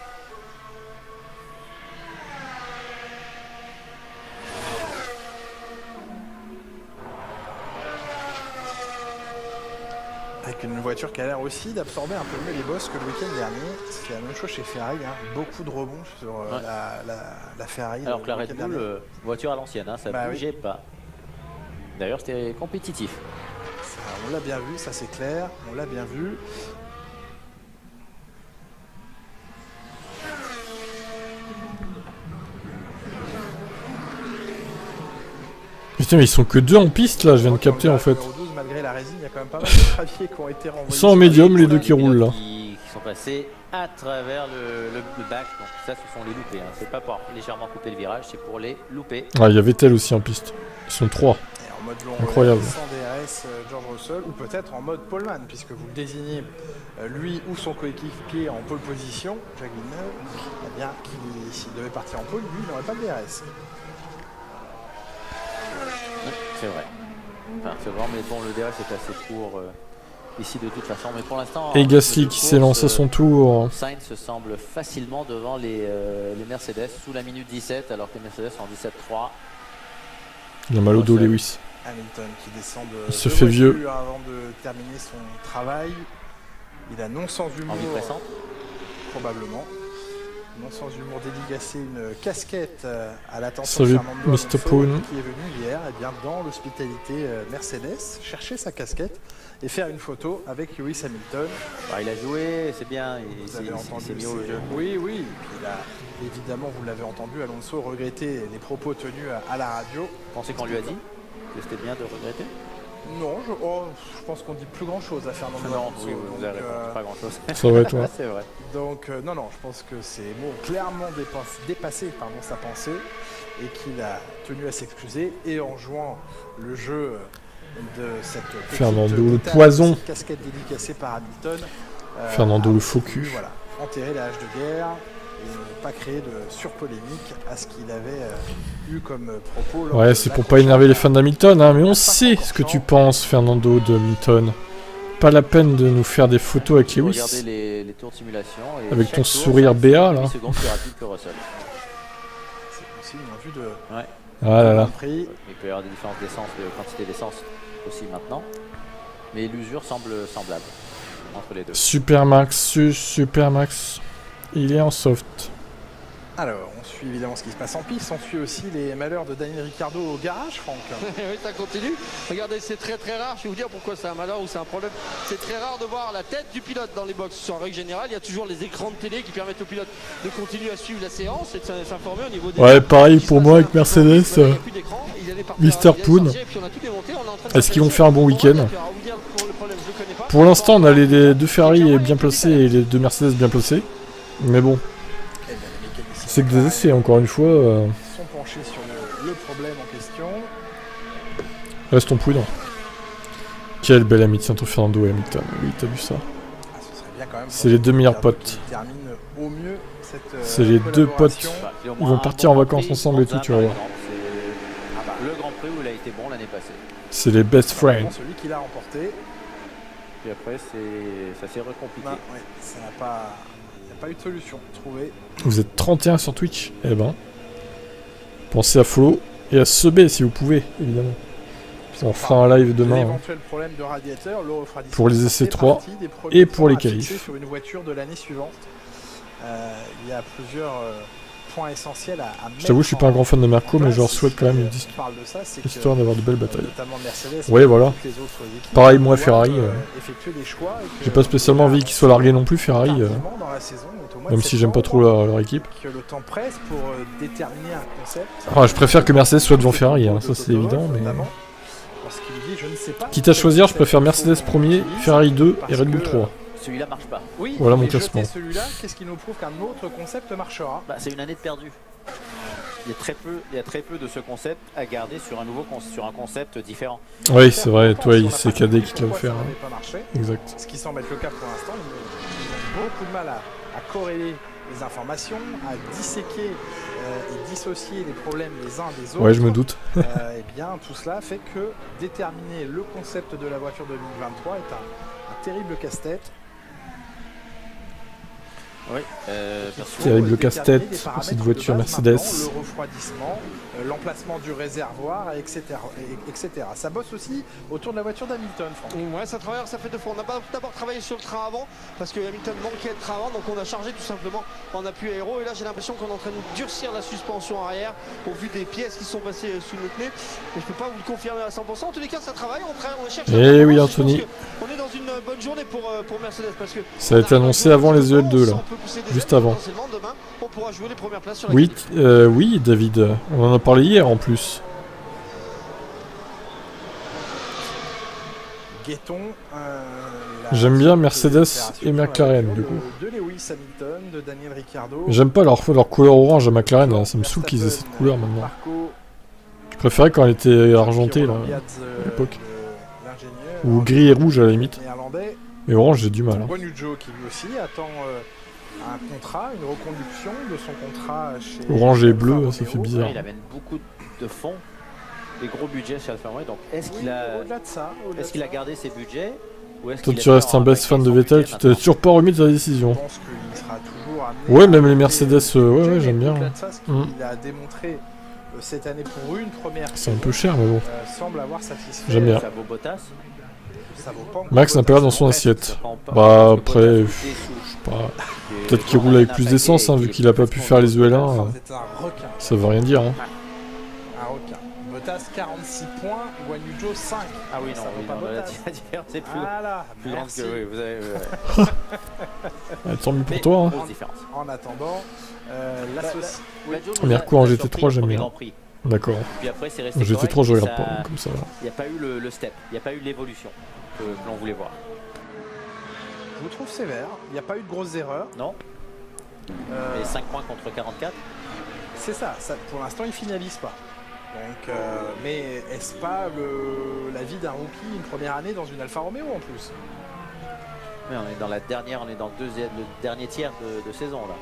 [SPEAKER 7] Avec une voiture qui a l'air aussi d'absorber un peu mieux les bosses que le week-end dernier. C'est la même chose chez Ferrari, hein. Beaucoup de rebonds sur la Ferrari.
[SPEAKER 8] Alors que la Red Bull, voiture à l'ancienne, hein, ça ne bougeait pas. D'ailleurs, c'était compétitif.
[SPEAKER 7] Ça On l'a bien vu, ça c'est clair, on l'a bien vu.
[SPEAKER 3] Putain, mais ils sont que 2 en piste là, je viens de capter en fait.
[SPEAKER 7] 12, malgré la résine, il y a quand même pas mal de graviers qui ont été renvoyés.
[SPEAKER 3] Ils sont en médium, les deux qui roulent là.
[SPEAKER 8] Qui sont passés à travers le bac. Donc ça, ce sont les loupés. Hein. C'est pas pour légèrement couper le virage, c'est pour les louper.
[SPEAKER 3] Ah, il y avait Vettel aussi en piste. Ils sont 3.
[SPEAKER 7] En mode long,
[SPEAKER 3] incroyable.
[SPEAKER 7] Sans DRS, George Russell, ou peut-être en mode poleman, puisque vous le désignez lui ou son coéquipier en pole position, Jacques Villeneuve, eh bien, s'il devait partir en pole, lui, il n'aurait pas de DRS.
[SPEAKER 8] C'est vrai. Enfin, c'est vrai, mais bon, le DRS est assez court ici de toute façon. Mais pour l'instant.
[SPEAKER 3] Et Gasly qui s'est lancé à son tour.
[SPEAKER 8] Sainz se semble facilement devant les Mercedes sous la minute 17, alors que les Mercedes sont en 17-3.
[SPEAKER 3] Il a mal au dos, Lewis.
[SPEAKER 7] Hamilton qui descend de
[SPEAKER 3] il se fait vieux
[SPEAKER 7] avant de terminer son travail. Il a non sans humour.
[SPEAKER 8] Envie pressante.
[SPEAKER 7] Probablement. Non sans humour dédicacé une casquette à l'attention de
[SPEAKER 3] Salut
[SPEAKER 7] Fernando
[SPEAKER 3] Mr.
[SPEAKER 7] Alonso,
[SPEAKER 3] Poon.
[SPEAKER 7] qui est venu hier bien, dans l'hospitalité Mercedes chercher sa casquette et faire une photo avec Lewis Hamilton.
[SPEAKER 8] Bah, il a joué, c'est bien, il s'est mis au jeu.
[SPEAKER 7] Oui, oui. Et puis il a, évidemment, vous l'avez entendu, Alonso regretter les propos tenus à la radio.
[SPEAKER 8] Vous pensez qu'on lui a dit que c'était bien de regretter?
[SPEAKER 7] Non, je pense qu'on dit plus grand chose à Fernando Alonso.
[SPEAKER 8] Oui, vous avez pas grand chose.
[SPEAKER 3] Ça va toi.
[SPEAKER 8] C'est vrai.
[SPEAKER 7] Donc non, je pense que ces mots ont clairement dépassé sa pensée et qu'il a tenu à s'excuser et en jouant le jeu de cette
[SPEAKER 3] Fernando le poison.
[SPEAKER 7] Casquette dédicacée par Hamilton.
[SPEAKER 3] Fernando le faux cul.
[SPEAKER 7] Voilà, enterrer la hache de guerre et ne pas créer de surpolémique à ce qu'il avait eu comme propos.
[SPEAKER 3] Ouais, c'est pour pas énerver les fans d'Hamilton, hein, mais on sait ce que tu penses, Fernando de Hamilton. Pas la peine de nous faire des photos avec Lewis.
[SPEAKER 8] Regardez les tours de simulation. Et
[SPEAKER 3] avec ton sourire BA là.
[SPEAKER 8] C'est aussi
[SPEAKER 7] une vue de.
[SPEAKER 8] Ouais.
[SPEAKER 3] Ah là là.
[SPEAKER 8] Il peut y avoir des différences d'essence, de quantité d'essence aussi maintenant. Mais l'usure semble semblable entre les deux.
[SPEAKER 3] Supermax. Il est en soft.
[SPEAKER 7] Alors, on suit évidemment ce qui se passe en piste, on suit aussi les malheurs de Daniel Ricciardo au garage, Franck.
[SPEAKER 1] Oui, ça continue. Regardez, c'est très rare. Je vais vous dire pourquoi c'est un malheur ou c'est un problème. C'est très rare de voir la tête du pilote dans les box. En règle générale, il y a toujours les écrans de télé qui permettent au pilote de continuer à suivre la séance et de s'informer au niveau des...
[SPEAKER 3] Ouais, pareil pour moi avec Mercedes. Mr. Poon. Est-ce qu'ils vont faire un bon week-end? Pour l'instant, on a les 2 Ferrari bien placés et les 2 Mercedes bien placés. Mais bon. C'est que des essais, encore une fois.
[SPEAKER 7] Sont penchés sur le problème en question.
[SPEAKER 3] Restons prudents. Quelle belle amitié entre Fernando et Hamilton. Oui, t'as vu ça. C'est les 2 meilleurs potes. C'est les 2 potes. Ils vont partir en vacances ensemble et tout, tu vas voir.
[SPEAKER 8] Le Grand Prix où il a été bon l'année passée.
[SPEAKER 3] C'est les best friends.
[SPEAKER 7] Celui qui l'a remporté.
[SPEAKER 8] Puis après, ça s'est recompliqué.
[SPEAKER 7] Ouais, ça n'a pas... pas eu de solution trouvée.
[SPEAKER 3] Vous êtes 31 sur Twitch. Eh ben, pensez à follow et à subber si vous pouvez, évidemment. On fera un live demain
[SPEAKER 7] problème de radiateur,
[SPEAKER 3] pour les essais 3 et pour les qualifs.
[SPEAKER 7] Sur une voiture de l'année suivante. Il y a plusieurs points essentiels à
[SPEAKER 3] je t'avoue, je suis pas un grand fan de Merco, mais je leur souhaite quand même une histoire d'avoir de belles batailles. Ouais, voilà. Pareil, moi, Ferrari. J'ai pas spécialement envie qu'ils soient largués non plus, Ferrari. Même si j'aime pas trop leur équipe. Ah, je préfère que Mercedes soit devant Ferrari, hein, ça c'est évident, mais... Quitte à choisir, je préfère Mercedes premier, Ferrari 2 et Red Bull 3.
[SPEAKER 8] Celui-là marche pas.
[SPEAKER 7] Oui,
[SPEAKER 3] voilà mon classement.
[SPEAKER 7] Celui-là, qu'est-ce qui nous prouve qu'un autre concept marchera?
[SPEAKER 8] C'est une année de perdu. Il y a très peu de ce concept à garder sur un concept différent.
[SPEAKER 3] Oui, c'est vrai, toi, c'est KD qui te l'a offert. Hein. Exact.
[SPEAKER 7] Ce qui semble être le cas pour l'instant, ils ont beaucoup de mal à corréler les informations, à disséquer et dissocier les problèmes les uns des autres.
[SPEAKER 3] Ouais, je me doute.
[SPEAKER 7] Et bien, tout cela fait que déterminer le concept de la voiture 2023 est un terrible casse-tête.
[SPEAKER 8] Oui,
[SPEAKER 3] terrible casse-tête pour cette voiture Mercedes.
[SPEAKER 7] Le refroidissement, l'emplacement du réservoir, etc., etc. Ça bosse aussi autour de la voiture d'Hamilton, Franck.
[SPEAKER 1] Ouais, ça travaille, ça fait 2 fois. On a d'abord travaillé sur le train avant parce que Hamilton manquait de train avant, donc on a chargé tout simplement en appui aéro. Et là, j'ai l'impression qu'on est en train de durcir la suspension arrière au vu des pièces qui sont passées sous notre nez. Mais je peux pas vous le confirmer à 100%. En tous les cas, ça travaille. On cherche.
[SPEAKER 3] Eh oui, Anthony.
[SPEAKER 1] On est dans une bonne journée pour Mercedes parce que
[SPEAKER 3] ça a été annoncé avant les EL2 là, juste avant.
[SPEAKER 1] Demain, on pourra jouer les premières places sur la
[SPEAKER 3] oui, oui, David. On en a parlé hier en plus.
[SPEAKER 7] Guettons.
[SPEAKER 3] J'aime bien Mercedes et McLaren du coup.
[SPEAKER 7] De Lewis Hamilton, de Daniel Ricciardo.
[SPEAKER 3] J'aime pas leur couleur orange à McLaren, là. Ça me saoule qu'ils aient cette couleur maintenant. Je préférais quand elle était argentée là, à l'époque. Ou gris et rouge à la limite. Mais orange j'ai du mal.
[SPEAKER 7] Guan Yu Zhou qui lui aussi attend un contrat, une reconduction de son contrat chez...
[SPEAKER 3] Orange et bleu, ça fait bizarre.
[SPEAKER 8] Il amène beaucoup de fonds, des gros budgets chez Alfa Romeo, donc est-ce qu'il a...
[SPEAKER 7] Au-delà de ça,
[SPEAKER 8] est-ce qu'il a gardé ses budgets ou est-ce
[SPEAKER 3] toi
[SPEAKER 8] qu'il
[SPEAKER 3] tu restes un best fan de Vettel, tu t'es toujours pas remis de ta décision.
[SPEAKER 7] Je pense qu'il sera toujours amené
[SPEAKER 3] ouais, même les Mercedes, ouais, j'aime bien.
[SPEAKER 7] Au-delà de ça, ce qu'il a démontré cette année pour une première...
[SPEAKER 3] C'est un peu cher, mais bon.
[SPEAKER 7] semble avoir satisfait...
[SPEAKER 3] J'aime bien.
[SPEAKER 8] Ça vaut Bottas.
[SPEAKER 3] Max n'a pas l'air dans son assiette. Bah après, je sais pas. Peut-être qu'il roule avec plus d'essence, hein, vu qu'il a pas pu faire les EL1. Ça veut rien dire. Hein.
[SPEAKER 7] Un requin. Bottas 46 points, Guan Yu Zhou 5.
[SPEAKER 8] Ah oui, non, la différence c'est plus grande que oui, vous avez.
[SPEAKER 3] Tant mieux pour toi. Hein.
[SPEAKER 7] En attendant,
[SPEAKER 3] première cours en GT3, j'aime bien. D'accord. GT3, je regarde pas comme ça.
[SPEAKER 8] Il n'y a pas eu le step, il n'y a pas eu l'évolution que l'on voulait voir.
[SPEAKER 7] Je vous trouve sévère, il n'y a pas eu de grosses erreurs.
[SPEAKER 8] Non. Mais 5 points contre 44.
[SPEAKER 7] C'est ça, pour l'instant il finalise pas. Donc, mais est-ce pas la vie d'un rookie une première année dans une Alfa Romeo en plus?
[SPEAKER 8] Mais on est dans la dernière, on est dans le dernier tiers de saison là.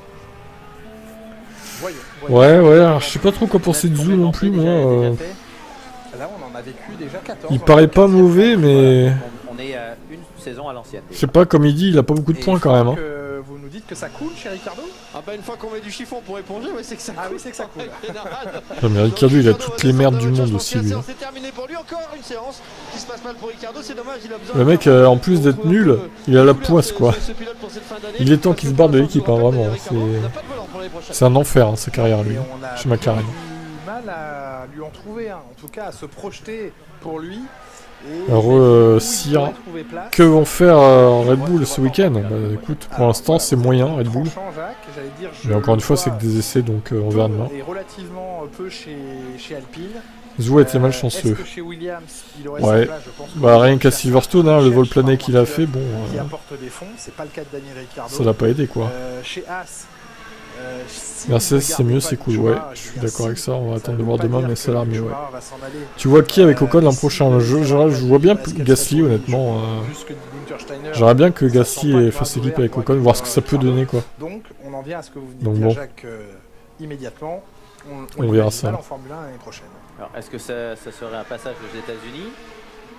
[SPEAKER 7] Voyons.
[SPEAKER 3] Ouais, alors, je sais pas trop quoi penser de Zhou non plus, moi.
[SPEAKER 7] Là, on en a vécu déjà 14.
[SPEAKER 3] Il paraît pas mauvais, mais.
[SPEAKER 8] On est à une saison à l'ancienne.
[SPEAKER 3] Je sais pas, comme il dit, il a pas beaucoup de points quand même. Hein.
[SPEAKER 7] Vous nous dites que ça coule chez Ricciardo?
[SPEAKER 1] Ah bah une fois qu'on met du chiffon pour éponger, ouais, c'est que ça coule.
[SPEAKER 7] Ah oui, c'est que ça coule.
[SPEAKER 3] Non, mais Ricciardo, il a toutes les merdes du monde aussi, lui.
[SPEAKER 1] C'est terminé pour lui, encore une séance qui se passe mal pour Ricciardo, c'est dommage, il a besoin.
[SPEAKER 3] Le mec, en plus d'être nul, il a la poisse, quoi. Il est temps qu'il se barre de l'équipe, hein, vraiment. C'est un enfer, hein, sa carrière, lui, chez McLaren.
[SPEAKER 7] On a du mal à lui en trouver un, en tout cas à se projeter pour lui.
[SPEAKER 3] Alors, Sir, que vont faire Red Bull ce week-end? Bah écoute, pour l'instant c'est moyen Red Bull. Mais encore une fois, c'est que des essais, donc on verra demain.
[SPEAKER 7] Et relativement peu chez Alpine.
[SPEAKER 3] Zou était malchanceux.
[SPEAKER 7] Est-ce que chez Williams, il aurait
[SPEAKER 3] ouais.
[SPEAKER 7] sa place, je pense
[SPEAKER 3] bah rien qu'à Silverstone, hein, le vol plané qu'il a fait, bon.
[SPEAKER 7] Qui apporte des fonds, c'est pas le cas de Daniel Ricciardo.
[SPEAKER 3] Ça l'a pas aidé, quoi.
[SPEAKER 7] Chez As.
[SPEAKER 3] Mercedes c'est mieux, c'est cool, ouais, je suis d'accord avec ça, on va attendre de voir demain, mais ça a l'air mieux, ouais. Tu vois qui avec Ocon l'an prochain? Je vois bien Gasly, honnêtement. J'aimerais bien que Gasly fasse équipe avec Ocon, voir ce que ça peut donner, quoi.
[SPEAKER 7] Donc, on en vient à ce que vous venez de dire, Jacques, immédiatement.
[SPEAKER 3] On verra ça.
[SPEAKER 7] En Formule 1 l'année prochaine.
[SPEAKER 8] Alors, est-ce que ça serait un passage aux États-Unis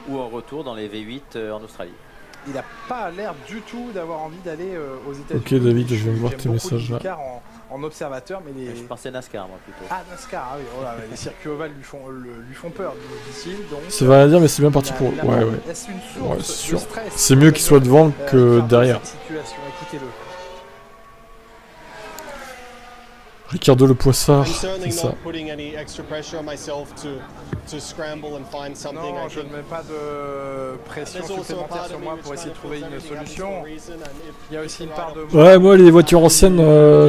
[SPEAKER 8] ou un retour dans les V8 en Australie?
[SPEAKER 7] Il n'a pas l'air du tout d'avoir envie d'aller aux États-Unis.
[SPEAKER 3] Ok David, je viens de voir tes messages là.
[SPEAKER 7] En observateur, mais les...
[SPEAKER 8] Je pensais NASCAR moi plutôt.
[SPEAKER 7] Ah NASCAR, ah oui, oh là, les circuits ovales lui font peur, difficile.
[SPEAKER 3] Ça va rien dire, mais c'est bien parti pour. Ouais.
[SPEAKER 7] Est-ce une source
[SPEAKER 3] c'est sûr.
[SPEAKER 7] de stress?
[SPEAKER 3] C'est mieux qu'il soit devant que derrière.
[SPEAKER 7] Écoutez-le.
[SPEAKER 3] Ricciardo le poissard, c'est ça.
[SPEAKER 7] Non, je ne mets pas de pression supplémentaire sur moi pour essayer de trouver une solution. Il y a aussi une part de...
[SPEAKER 3] Ouais, moi les voitures anciennes,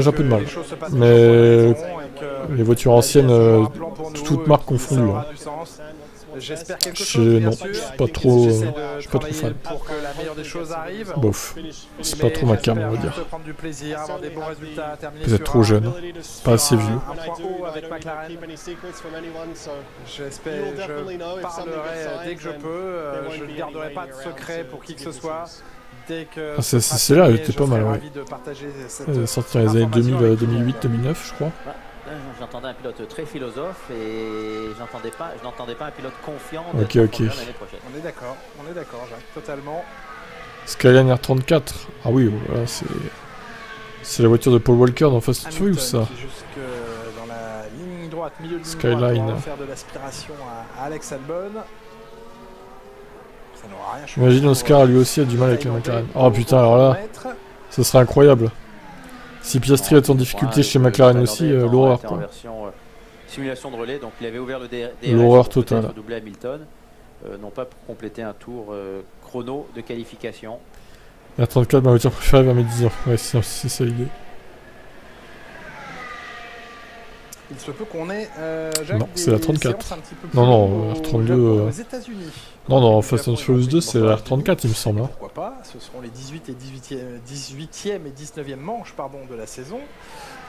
[SPEAKER 3] j'ai un peu de mal. Mais les voitures anciennes, toutes marques confondues. Hein.
[SPEAKER 7] J'espère quelque chose,
[SPEAKER 3] non, je suis pas trop fan.
[SPEAKER 7] Pour que la meilleure des choses arrive.
[SPEAKER 3] Bof, c'est pas trop ma cam, on va dire.
[SPEAKER 7] Prendre du plaisir, avoir des bons résultats, terminer
[SPEAKER 3] vous êtes trop jeune, pas assez vieux.
[SPEAKER 7] Un point haut avec McLaren. J'espère, je parlerai dès que je peux. Je ne garderai pas de secret pour qui que ce soit.
[SPEAKER 3] Ah, c'est là, elle était pas mal, ouais. Elle est sortie dans les années 2000, 2008, 2009, je crois.
[SPEAKER 8] J'entendais un pilote très philosophe et je n'entendais pas un pilote confiant
[SPEAKER 3] Ok.
[SPEAKER 8] l'année prochaine.
[SPEAKER 7] On est d'accord, Jacques, totalement.
[SPEAKER 3] Skyline R34, ah oui, voilà, c'est... C'est la voiture de Paul Walker dans Fast and Furious, ça.
[SPEAKER 7] Qui jusque dans la ligne droite, milieu de ligne
[SPEAKER 3] Skyline.
[SPEAKER 7] droite, pour faire de l'aspiration à Alex Albon. Ça n'aura rien changé.
[SPEAKER 3] J'imagine Oscar lui aussi a du mal avec la McLaren. Oh putain, alors là, ce serait incroyable. Si Piastri est en difficulté chez McLaren aussi, l'horreur quoi.
[SPEAKER 8] Simulation de relais, donc il avait ouvert le DRS.
[SPEAKER 3] L'horreur totale.
[SPEAKER 8] Doublé Hamilton, non pas pour compléter un tour chrono de qualification.
[SPEAKER 3] R34, ma voiture préférée vers mes 10 ans. Ouais, c'est ça l'idée.
[SPEAKER 7] Il se peut qu'on ait Jacques,
[SPEAKER 3] non, c'est la 34.
[SPEAKER 7] un petit peu plus
[SPEAKER 3] Non, R32.
[SPEAKER 7] aux États-Unis.
[SPEAKER 3] Non, Fast and Furious 2, c'est la R34, il me semble. Hein.
[SPEAKER 7] Pourquoi pas? Ce seront les 18e et 19e manches de la saison.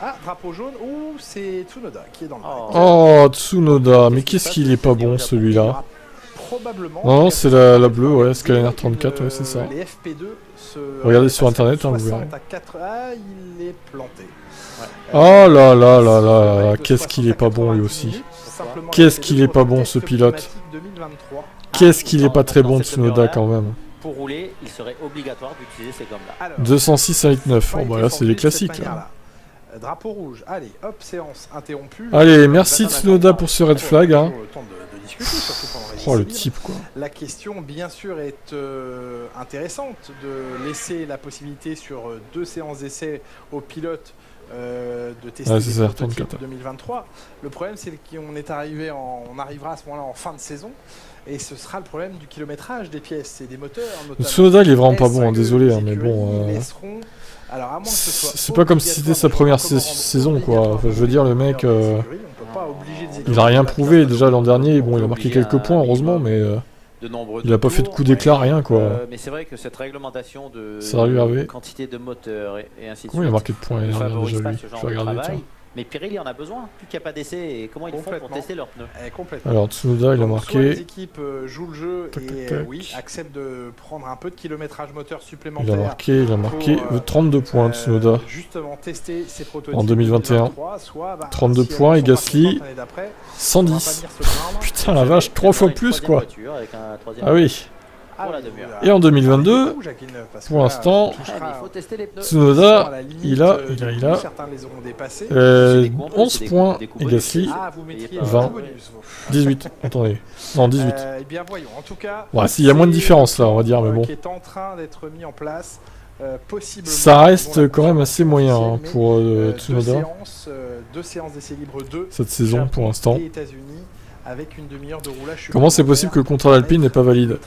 [SPEAKER 7] Ah, drapeau jaune. Ouh, c'est Tsunoda qui est dans le bac.
[SPEAKER 3] Oh, Tsunoda, mais qu'est-ce qu'il est pas bon celui-là.
[SPEAKER 7] Probablement.
[SPEAKER 3] Non, c'est la bleue, ouais, Skyline R34, ouais, c'est ça.
[SPEAKER 7] Les FP2
[SPEAKER 3] regardez sur internet, hein, vous verrez.
[SPEAKER 7] Ah, il est planté.
[SPEAKER 3] Oh là là là là, qu'est-ce qu'il est pas bon lui aussi. Qu'est-ce qu'il est pas bon ce pilote. Qu'est-ce qu'il est pas très bon Tsunoda quand même.
[SPEAKER 8] Pour rouler, il serait obligatoire d'utiliser ces gommes-là.
[SPEAKER 3] 206 à 9. Oh bah là c'est les classiques là.
[SPEAKER 7] Drapeau rouge, allez, hop, séance interrompue.
[SPEAKER 3] Allez, merci Tsunoda pour ce red flag. Hein. Oh le type quoi.
[SPEAKER 7] La question bien sûr est intéressante de laisser la possibilité sur 2 séances d'essai aux pilotes de tester les prototypes 2023. Le problème c'est qu'on est arrivé on arrivera à ce moment-là en fin de saison et ce sera le problème du kilométrage des pièces et des moteurs.
[SPEAKER 3] Tsunoda il est vraiment pas bon, hein, désolé, hein, mais bon. C'est pas comme si c'était sa première saison quoi. Enfin, je veux dire le mec, il a rien prouvé déjà l'an dernier. Bon, il a marqué quelques points heureusement, mais il a pas fait de coup d'éclat, rien quoi.
[SPEAKER 8] Mais c'est vrai que cette réglementation de quantité de moteurs et ainsi de suite.
[SPEAKER 3] Comment il a marqué de points déjà lui? Je vais regarder. Tiens.
[SPEAKER 8] Mais Pirelli en a besoin, plus qu'il n'y a pas d'essai. Et comment ils font pour tester leurs pneus?
[SPEAKER 3] Alors Tsunoda il a marqué.
[SPEAKER 7] Soit les équipes jouent le jeu et oui, acceptent de prendre un peu de kilométrage moteur supplémentaire.
[SPEAKER 3] Il a marqué 32 points Tsunoda.
[SPEAKER 7] Justement tester ses prototypes
[SPEAKER 3] en 2021. 32 points et Gasly 110. Putain la vache, 3 fois plus quoi. Ah oui. Et en 2022, pour l'instant, Tsunoda, il a 11 points et Gasly 20. 18, attendez. Non, 18. Ouais, s'il y a moins de différence là, on va dire, mais bon. Ça reste quand même assez moyen hein, pour Tsunoda. Cette saison pour l'instant. Avec une demi-heure de roulage. Comment c'est possible que le contrat d'Alpine n'est pas valide?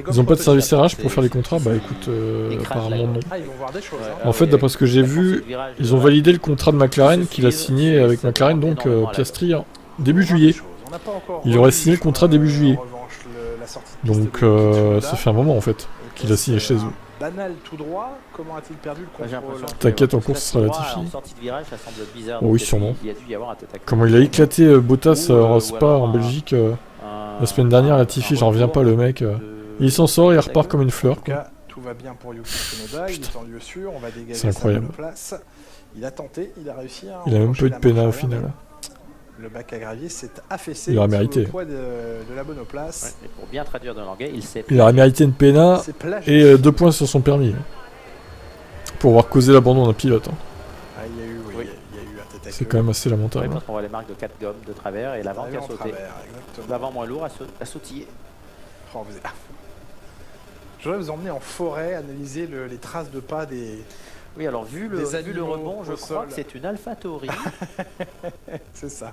[SPEAKER 3] Ils n'ont pas de service RH pour faire les contrats? Bah écoute, apparemment non. En fait, d'après ce que j'ai vu, ils ont validé le contrat de McLaren qu'il a signé avec McLaren, donc Piastri, début juillet. Il aurait signé le contrat début juillet. Donc ça fait un moment en fait qu'il a signé chez eux.
[SPEAKER 7] Banal tout droit, comment a-t-il perdu le contrôle?
[SPEAKER 3] T'inquiète, en course, ce sera Latifi.
[SPEAKER 8] Oh
[SPEAKER 3] oui, sûrement. Comment il a éclaté Bottas en Spa en Belgique la semaine dernière, Latifi, j'en reviens pas, le mec. Il s'en sort et il repart comme une fleur.
[SPEAKER 7] Tout va bien pour Yuki Tsunoda, il est en lieu sûr, on va dégager
[SPEAKER 3] sa bonne
[SPEAKER 7] place. Il a tenté, il a réussi.
[SPEAKER 3] Il a même pas eu de pénal au final.
[SPEAKER 7] Le bac à gravier s'est affaissé.
[SPEAKER 3] Il aurait mérité.
[SPEAKER 7] Le poids de la bonne place.
[SPEAKER 8] Ouais, pour bien traduire dans l'anglais,
[SPEAKER 3] il aurait mérité une pénal et 2 points sur son permis. Pour avoir causé l'abandon d'un pilote. Hein.
[SPEAKER 7] Ah, il y a eu un tête à queue.
[SPEAKER 3] C'est quand même assez lamentable.
[SPEAKER 8] Oui, parce qu'on voit les marques de 4 gommes de travers et l'avant qui a sauté. L'avant moins lourd a sautillé.
[SPEAKER 7] Oh, je voudrais vous emmener en forêt, analyser les traces de pas des...
[SPEAKER 8] Oui, alors vu le rebond, je crois que c'est une AlphaTauri.
[SPEAKER 7] C'est ça.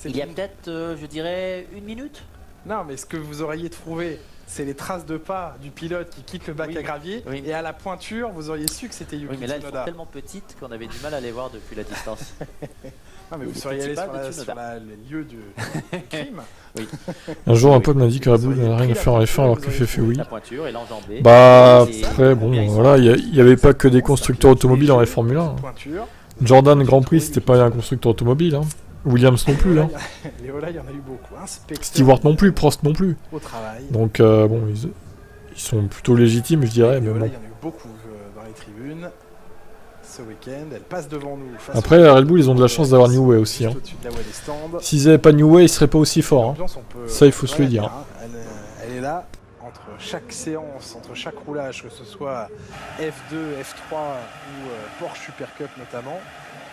[SPEAKER 8] Il y a peut-être, je dirais, 1 minute.
[SPEAKER 7] Non, mais ce que vous auriez trouvé, c'est les traces de pas du pilote qui quitte le bac à gravier. Oui. Et à la pointure, vous auriez su que c'était Yuki Tsunoda.
[SPEAKER 8] Oui, mais là, elles sont tellement petites qu'on avait du mal à les voir depuis la distance.
[SPEAKER 7] Non, mais vous seriez allé sur le lieu du crime.
[SPEAKER 8] Oui.
[SPEAKER 3] Un jour, un pote m'a dit que Red Bull n'avait rien à faire en F1 alors que fait oui.
[SPEAKER 8] La pointure et l'enjambée.
[SPEAKER 3] Bah, après, bon, voilà, il n'y avait pas que des constructeurs automobiles en F1. Jordan Grand Prix, c'était pas un constructeur automobile. Hein. Williams non plus. Hein.
[SPEAKER 7] Léola, il y en a eu beaucoup.
[SPEAKER 3] Stewart non plus, Prost non plus.
[SPEAKER 7] Au travail.
[SPEAKER 3] Donc, bon, ils sont plutôt légitimes, je dirais. Mais bon.
[SPEAKER 7] Il y en a eu beaucoup dans les tribunes. Ce week-end, elle passe devant nous.
[SPEAKER 3] Après, Red Bull, ils ont de la chance d'avoir New Way aussi. Hein. S'ils n'avaient pas New Way, ils seraient pas aussi forts. Hein. Ça, il faut se le dire.
[SPEAKER 7] Elle est là, entre chaque séance, entre chaque roulage, que ce soit F2, F3 ou Porsche Super Cup notamment.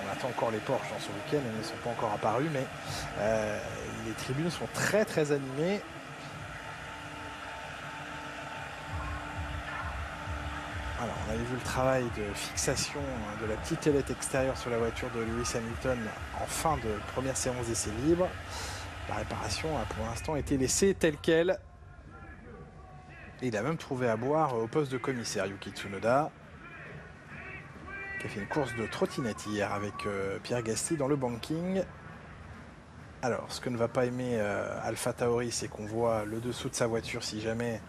[SPEAKER 7] On attend encore les Porsche dans ce week-end, elles ne sont pas encore apparues, mais les tribunes sont très très animées. Alors, on avait vu le travail de fixation de la petite ailette extérieure sur la voiture de Lewis Hamilton en fin de première séance d'essai libre. La réparation a pour l'instant été laissée telle qu'elle. Et il a même trouvé à boire au poste de commissaire, Yuki Tsunoda, qui a fait une course de trottinette hier avec Pierre Gasly dans le banking. Alors, ce que ne va pas aimer Alpha Tauri, c'est qu'on voit le dessous de sa voiture si jamais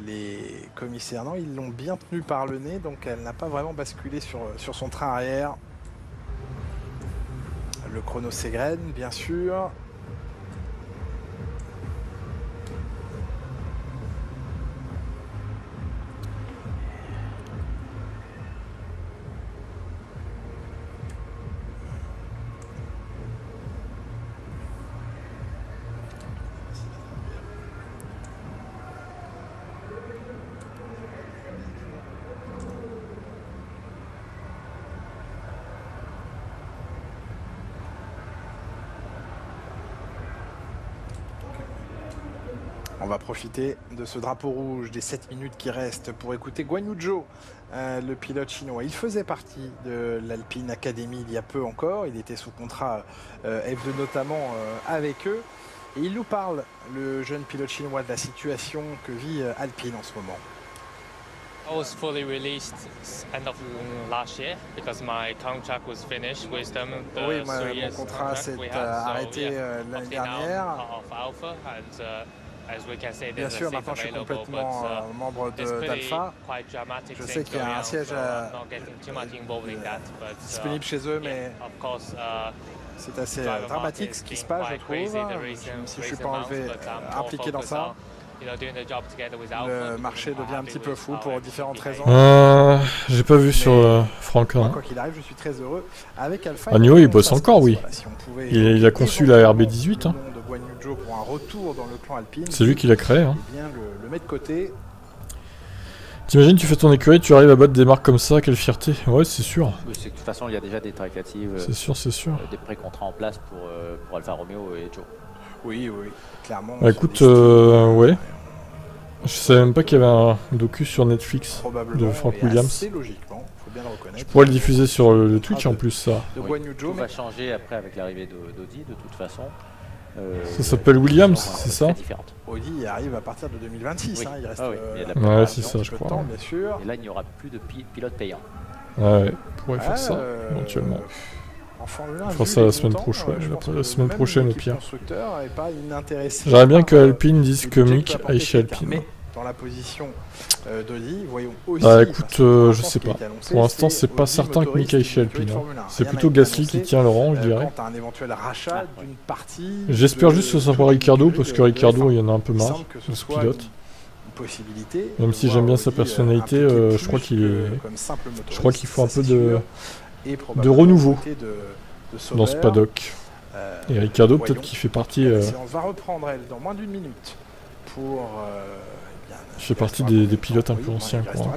[SPEAKER 7] les commissaires... Non, ils l'ont bien tenue par le nez, donc elle n'a pas vraiment basculé sur son train arrière. Le chrono s'égrène, bien sûr. On va profiter de ce drapeau rouge des 7 minutes qui restent pour écouter Guan Yu Zhou, le pilote chinois. Il faisait partie de l'Alpine Academy il y a peu encore. Il était sous contrat F2 notamment avec eux. Et il nous parle, le jeune pilote chinois, de la situation que vit Alpine en ce moment.
[SPEAKER 13] I was fully released end of last year because my contract was finished with them.
[SPEAKER 7] Oui, mon contrat s'est arrêté l'année dernière. Bien sûr, maintenant je suis complètement membre d'Alpha. Je sais qu'il y a un siège disponible chez eux, mais c'est assez dramatique ce qui se passe, je trouve. Même si je ne suis pas impliqué dans ça. Le marché devient un petit peu fou pour différentes raisons.
[SPEAKER 3] J'ai pas vu sur Franck.
[SPEAKER 7] Quoi qu'il arrive, je suis très heureux avec Alpha.
[SPEAKER 3] Agneau, il bosse encore, oui. Il a conçu la RB18. Hein. C'est lui qui l'a créé. Hein.
[SPEAKER 7] Le met de côté.
[SPEAKER 3] T'imagines, tu fais ton écurie, tu arrives à battre des marques comme ça, quelle fierté. Ouais, c'est sûr.
[SPEAKER 8] Oui, de toute façon, il y a déjà des tractatives.
[SPEAKER 3] C'est sûr.
[SPEAKER 8] Des pré-contrats en place pour Alfa Romeo et Joe.
[SPEAKER 7] Oui, clairement.
[SPEAKER 3] Bah, écoute, ouais. Je savais même pas qu'il y avait un docu sur Netflix de Frank Williams.
[SPEAKER 7] Logiquement, faut bien le reconnaître.
[SPEAKER 3] Je pourrais le diffuser sur le Twitch en plus, ça.
[SPEAKER 8] Oui, tout va changer après avec l'arrivée d'Audi, de toute façon.
[SPEAKER 3] Ça s'appelle Williams, c'est ça?
[SPEAKER 7] Audi arrive à partir de 2026, hein, il reste
[SPEAKER 3] ouais, c'est ça, je crois.
[SPEAKER 7] Temps, bien sûr.
[SPEAKER 8] Et là, il n'y aura plus de pilotes payants.
[SPEAKER 3] Ouais, on pourrait faire ça, éventuellement. On fera ça la semaine prochaine, la semaine prochaine au pire. J'aimerais bien que Alpine dise que Mick aille chez Alpine.
[SPEAKER 7] Dans la position d'Audi, voyons aussi.
[SPEAKER 3] Ah écoute, je sais pas. Pour l'instant, c'est pas certain que Mick aille chez Alpine. C'est plutôt Gasly qui tient le rang, je dirais. J'espère juste que ça sera Ricciardo, parce que Ricciardo, il y en a un peu marre de ce pilote. Même si j'aime bien sa personnalité, je crois qu'il faut un peu de renouveau dans ce paddock. Et Ricciardo, peut-être qu'il fait partie.
[SPEAKER 7] La séance va reprendre, elle, dans moins d'une minute.
[SPEAKER 3] Il fait partie des pilotes un peu anciens, quoi.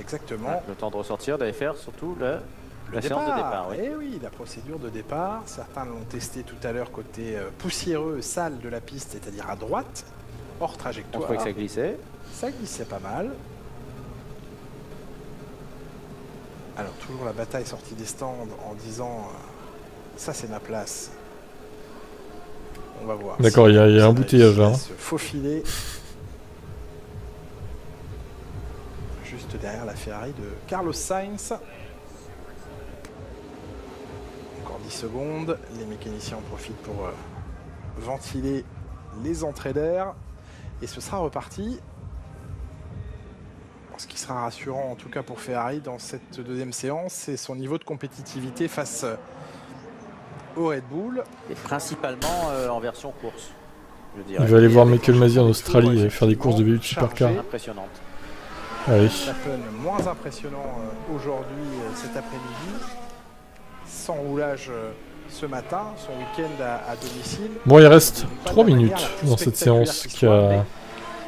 [SPEAKER 7] Exactement.
[SPEAKER 8] Le temps de ressortir, d'aller faire surtout la séance de départ.
[SPEAKER 7] Oui. Oui, la procédure de départ. Certains l'ont testé tout à l'heure côté poussiéreux, sale de la piste, c'est-à-dire à droite, hors trajectoire.
[SPEAKER 8] On trouvait que ça glissait.
[SPEAKER 7] Ça glissait pas mal. Alors, toujours la bataille sortie des stands en disant ça, c'est ma place. On va voir.
[SPEAKER 3] D'accord, il y a un embouteillage là.
[SPEAKER 7] Se faufiler. Juste derrière la Ferrari de Carlos Sainz. Encore 10 secondes. Les mécaniciens en profitent pour ventiler les entrées d'air. Et ce sera reparti. Ce qui sera rassurant, en tout cas pour Ferrari, dans cette deuxième séance, c'est son niveau de compétitivité face au Red Bull.
[SPEAKER 8] Et principalement en version course, je dirais.
[SPEAKER 3] Il va aller voir Michael Masi en Australie et faire des courses de V8 Supercar.
[SPEAKER 8] Impressionnante.
[SPEAKER 3] Allez.
[SPEAKER 7] Verstappen moins impressionnant aujourd'hui, cet après-midi. Sans roulage ce matin, son week-end à domicile.
[SPEAKER 3] Bon, il reste 3 minutes dans cette séance qui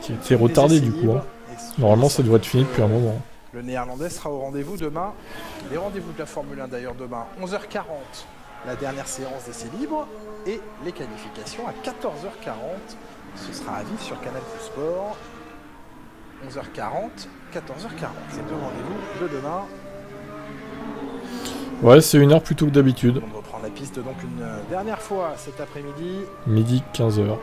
[SPEAKER 3] qui a été retardé du coup. Hein. Normalement, ça devrait être fini depuis un moment.
[SPEAKER 7] Le néerlandais sera au rendez-vous demain. Les rendez-vous de la Formule 1 d'ailleurs demain, 11h40, la dernière séance d'essais libres. Et les qualifications à 14h40. Ce sera à vivre sur Canal Plus Sport. 11h40, 14h40. C'est deux rendez-vous de demain.
[SPEAKER 3] Ouais, c'est 1 heure plus tôt que d'habitude.
[SPEAKER 7] On reprend la piste donc une dernière fois cet après-midi.
[SPEAKER 3] Midi 15h.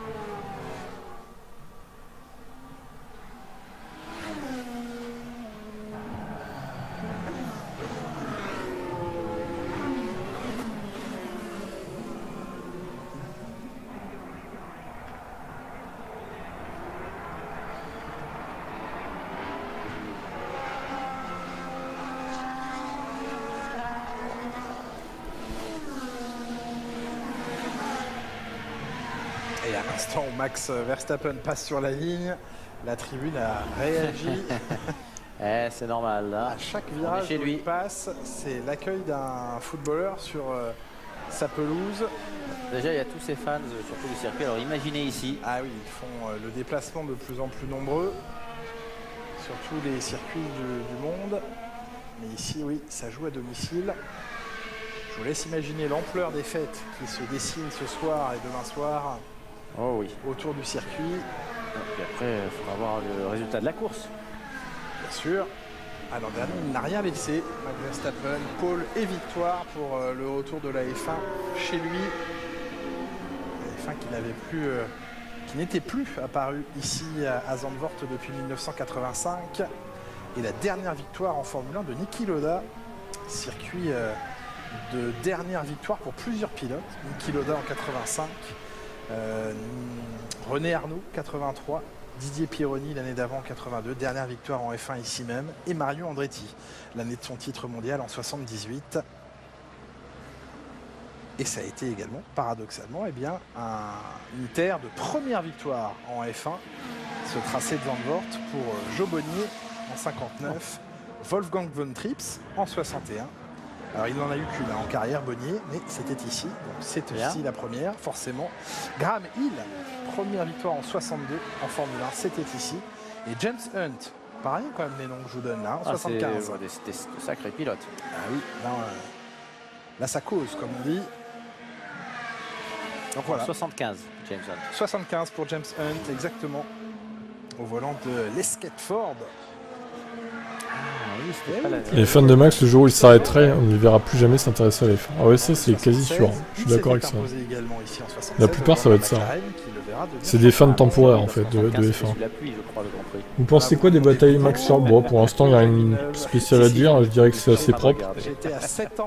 [SPEAKER 7] Et à l'instant où Max Verstappen passe sur la ligne, la tribune a réagi.
[SPEAKER 8] C'est normal là.
[SPEAKER 7] À chaque virage où il passe, c'est l'accueil d'un footballeur sur sa pelouse.
[SPEAKER 8] Déjà, il y a tous ces fans, surtout du circuit. Alors imaginez ici.
[SPEAKER 7] Ah oui, ils font le déplacement de plus en plus nombreux sur tous les circuits du monde. Mais ici, oui, ça joue à domicile. Je vous laisse imaginer l'ampleur des fêtes qui se dessinent ce soir et demain soir autour du circuit.
[SPEAKER 8] Et après, il faudra voir le résultat de la course.
[SPEAKER 7] Bien sûr. À l'an dernier, il n'a rien laissé. Max Verstappen, pole et victoire pour le retour de la F1 chez lui. La F1 qui n'était plus apparu ici à Zandvoort depuis 1985. Et la dernière victoire en Formule 1 de Niki Lauda. Circuit de dernière victoire pour plusieurs pilotes. Niki Lauda en 85, René Arnoux 83, Didier Pironi l'année d'avant en 82, dernière victoire en F1 ici même, et Mario Andretti l'année de son titre mondial en 78. Et ça a été également, paradoxalement, une terre de première victoire en F1, ce tracé de Zandvoort pour Joe Bonnier en 59, Wolfgang von Trips en 61. Alors il n'en a eu qu'une en carrière, Bonnier, mais c'était ici, donc c'est aussi la première, forcément. Graham Hill, première victoire en 62 en Formule 1, c'était ici. Et James Hunt, pareil quand même les noms que je vous donne là, en 75.
[SPEAKER 8] C'était de sacrés pilotes.
[SPEAKER 7] Ah oui, là ça cause, comme on dit. Donc voilà.
[SPEAKER 8] 75, James Hunt.
[SPEAKER 7] 75 pour James Hunt, exactement. Au volant de l'Escort Ford.
[SPEAKER 3] Les fans de Max, le jour où il s'arrêterait, on ne verra plus jamais s'intéresser à la F1. Ah ouais, ça c'est quasi sûr. Je suis d'accord avec ça. La plupart, ça va être ça. C'est des fans temporaires en fait de F1. Vous pensez quoi des batailles Max sur bois? Pour l'instant, il n'y a rien de spécial à dire. Je dirais que c'est assez propre.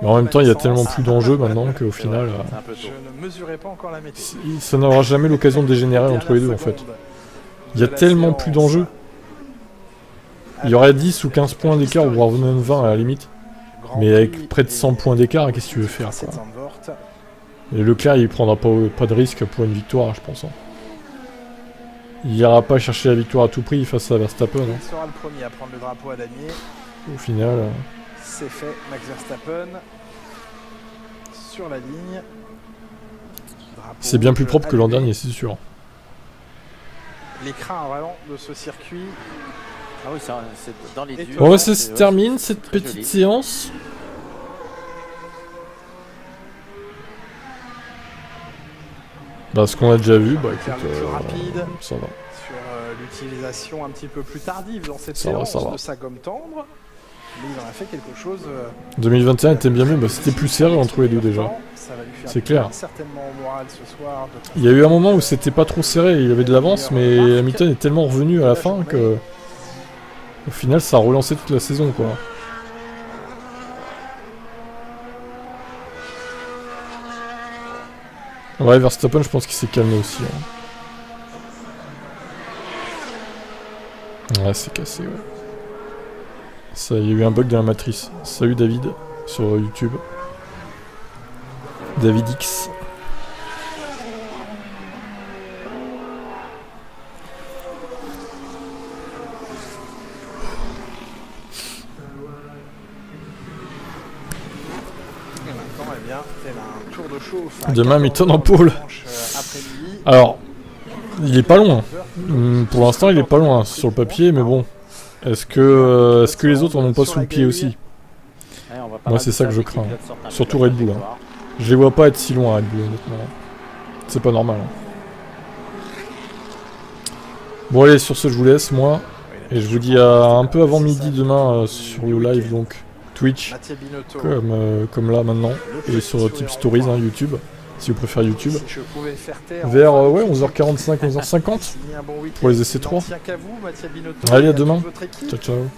[SPEAKER 3] Mais en même temps, il y a tellement plus d'enjeux maintenant qu'au final, ça n'aura jamais l'occasion de dégénérer entre les deux en fait. Il y a tellement plus d'enjeux. Il y aurait 10 ou 15 points d'écart, voire même 20 à la limite. Mais avec près de 100 points d'écart, qu'est-ce que tu veux faire quoi? Et Leclerc, il prendra pas de risque pour une victoire, je pense. Hein. Il ira pas chercher la victoire à tout prix face à Verstappen.
[SPEAKER 7] Il sera le premier à prendre le drapeau à damier.
[SPEAKER 3] Au final...
[SPEAKER 7] C'est fait, Max Verstappen sur la ligne.
[SPEAKER 3] C'est bien plus propre que l'an dernier, c'est sûr.
[SPEAKER 7] L'écran vraiment de ce circuit.
[SPEAKER 8] Ah oui, c'est dans les durs.
[SPEAKER 3] Bon, ça se termine cette petite séance. Bah, ce qu'on a déjà vu, bah écoute,
[SPEAKER 7] rapide
[SPEAKER 3] ça va.
[SPEAKER 7] Sur l'utilisation un petit peu plus tardive dans cette séance de sa gomme tendre. Mais il en a fait quelque chose.
[SPEAKER 3] 2021 était bien mieux, bah, c'était plus serré entre les deux déjà. C'est clair.
[SPEAKER 7] Certainement au moral ce soir.
[SPEAKER 3] Il y a eu un moment où c'était pas trop serré, il y avait de l'avance, mais Hamilton est tellement revenu à la fin que... Au final, ça a relancé toute la saison, quoi. Ouais, Verstappen, je pense qu'il s'est calmé aussi. Hein. Ouais, c'est cassé, ouais. Ça, il y a eu un bug dans la matrice. Salut David, sur YouTube. David X.
[SPEAKER 7] Demain, Hamilton en pôle. Alors,
[SPEAKER 3] Il est pas loin. Pour l'instant, il est pas loin sur le papier, mais bon. Est-ce que les autres en ont pas sous le pied aussi? Moi, c'est ça que je crains. Surtout Red Bull. Hein. Je les vois pas être si loin, Red Bull, honnêtement. C'est pas normal. Hein. Bon, allez, sur ce, je vous laisse, moi. Et je vous dis à un peu avant midi demain sur le live, donc Twitch, comme là maintenant. Et sur Tip Stories, hein, YouTube. Si vous préférez YouTube, vers ouais, 11h45, 11h50 pour les essais 3. Allez, à demain. Ciao, ciao.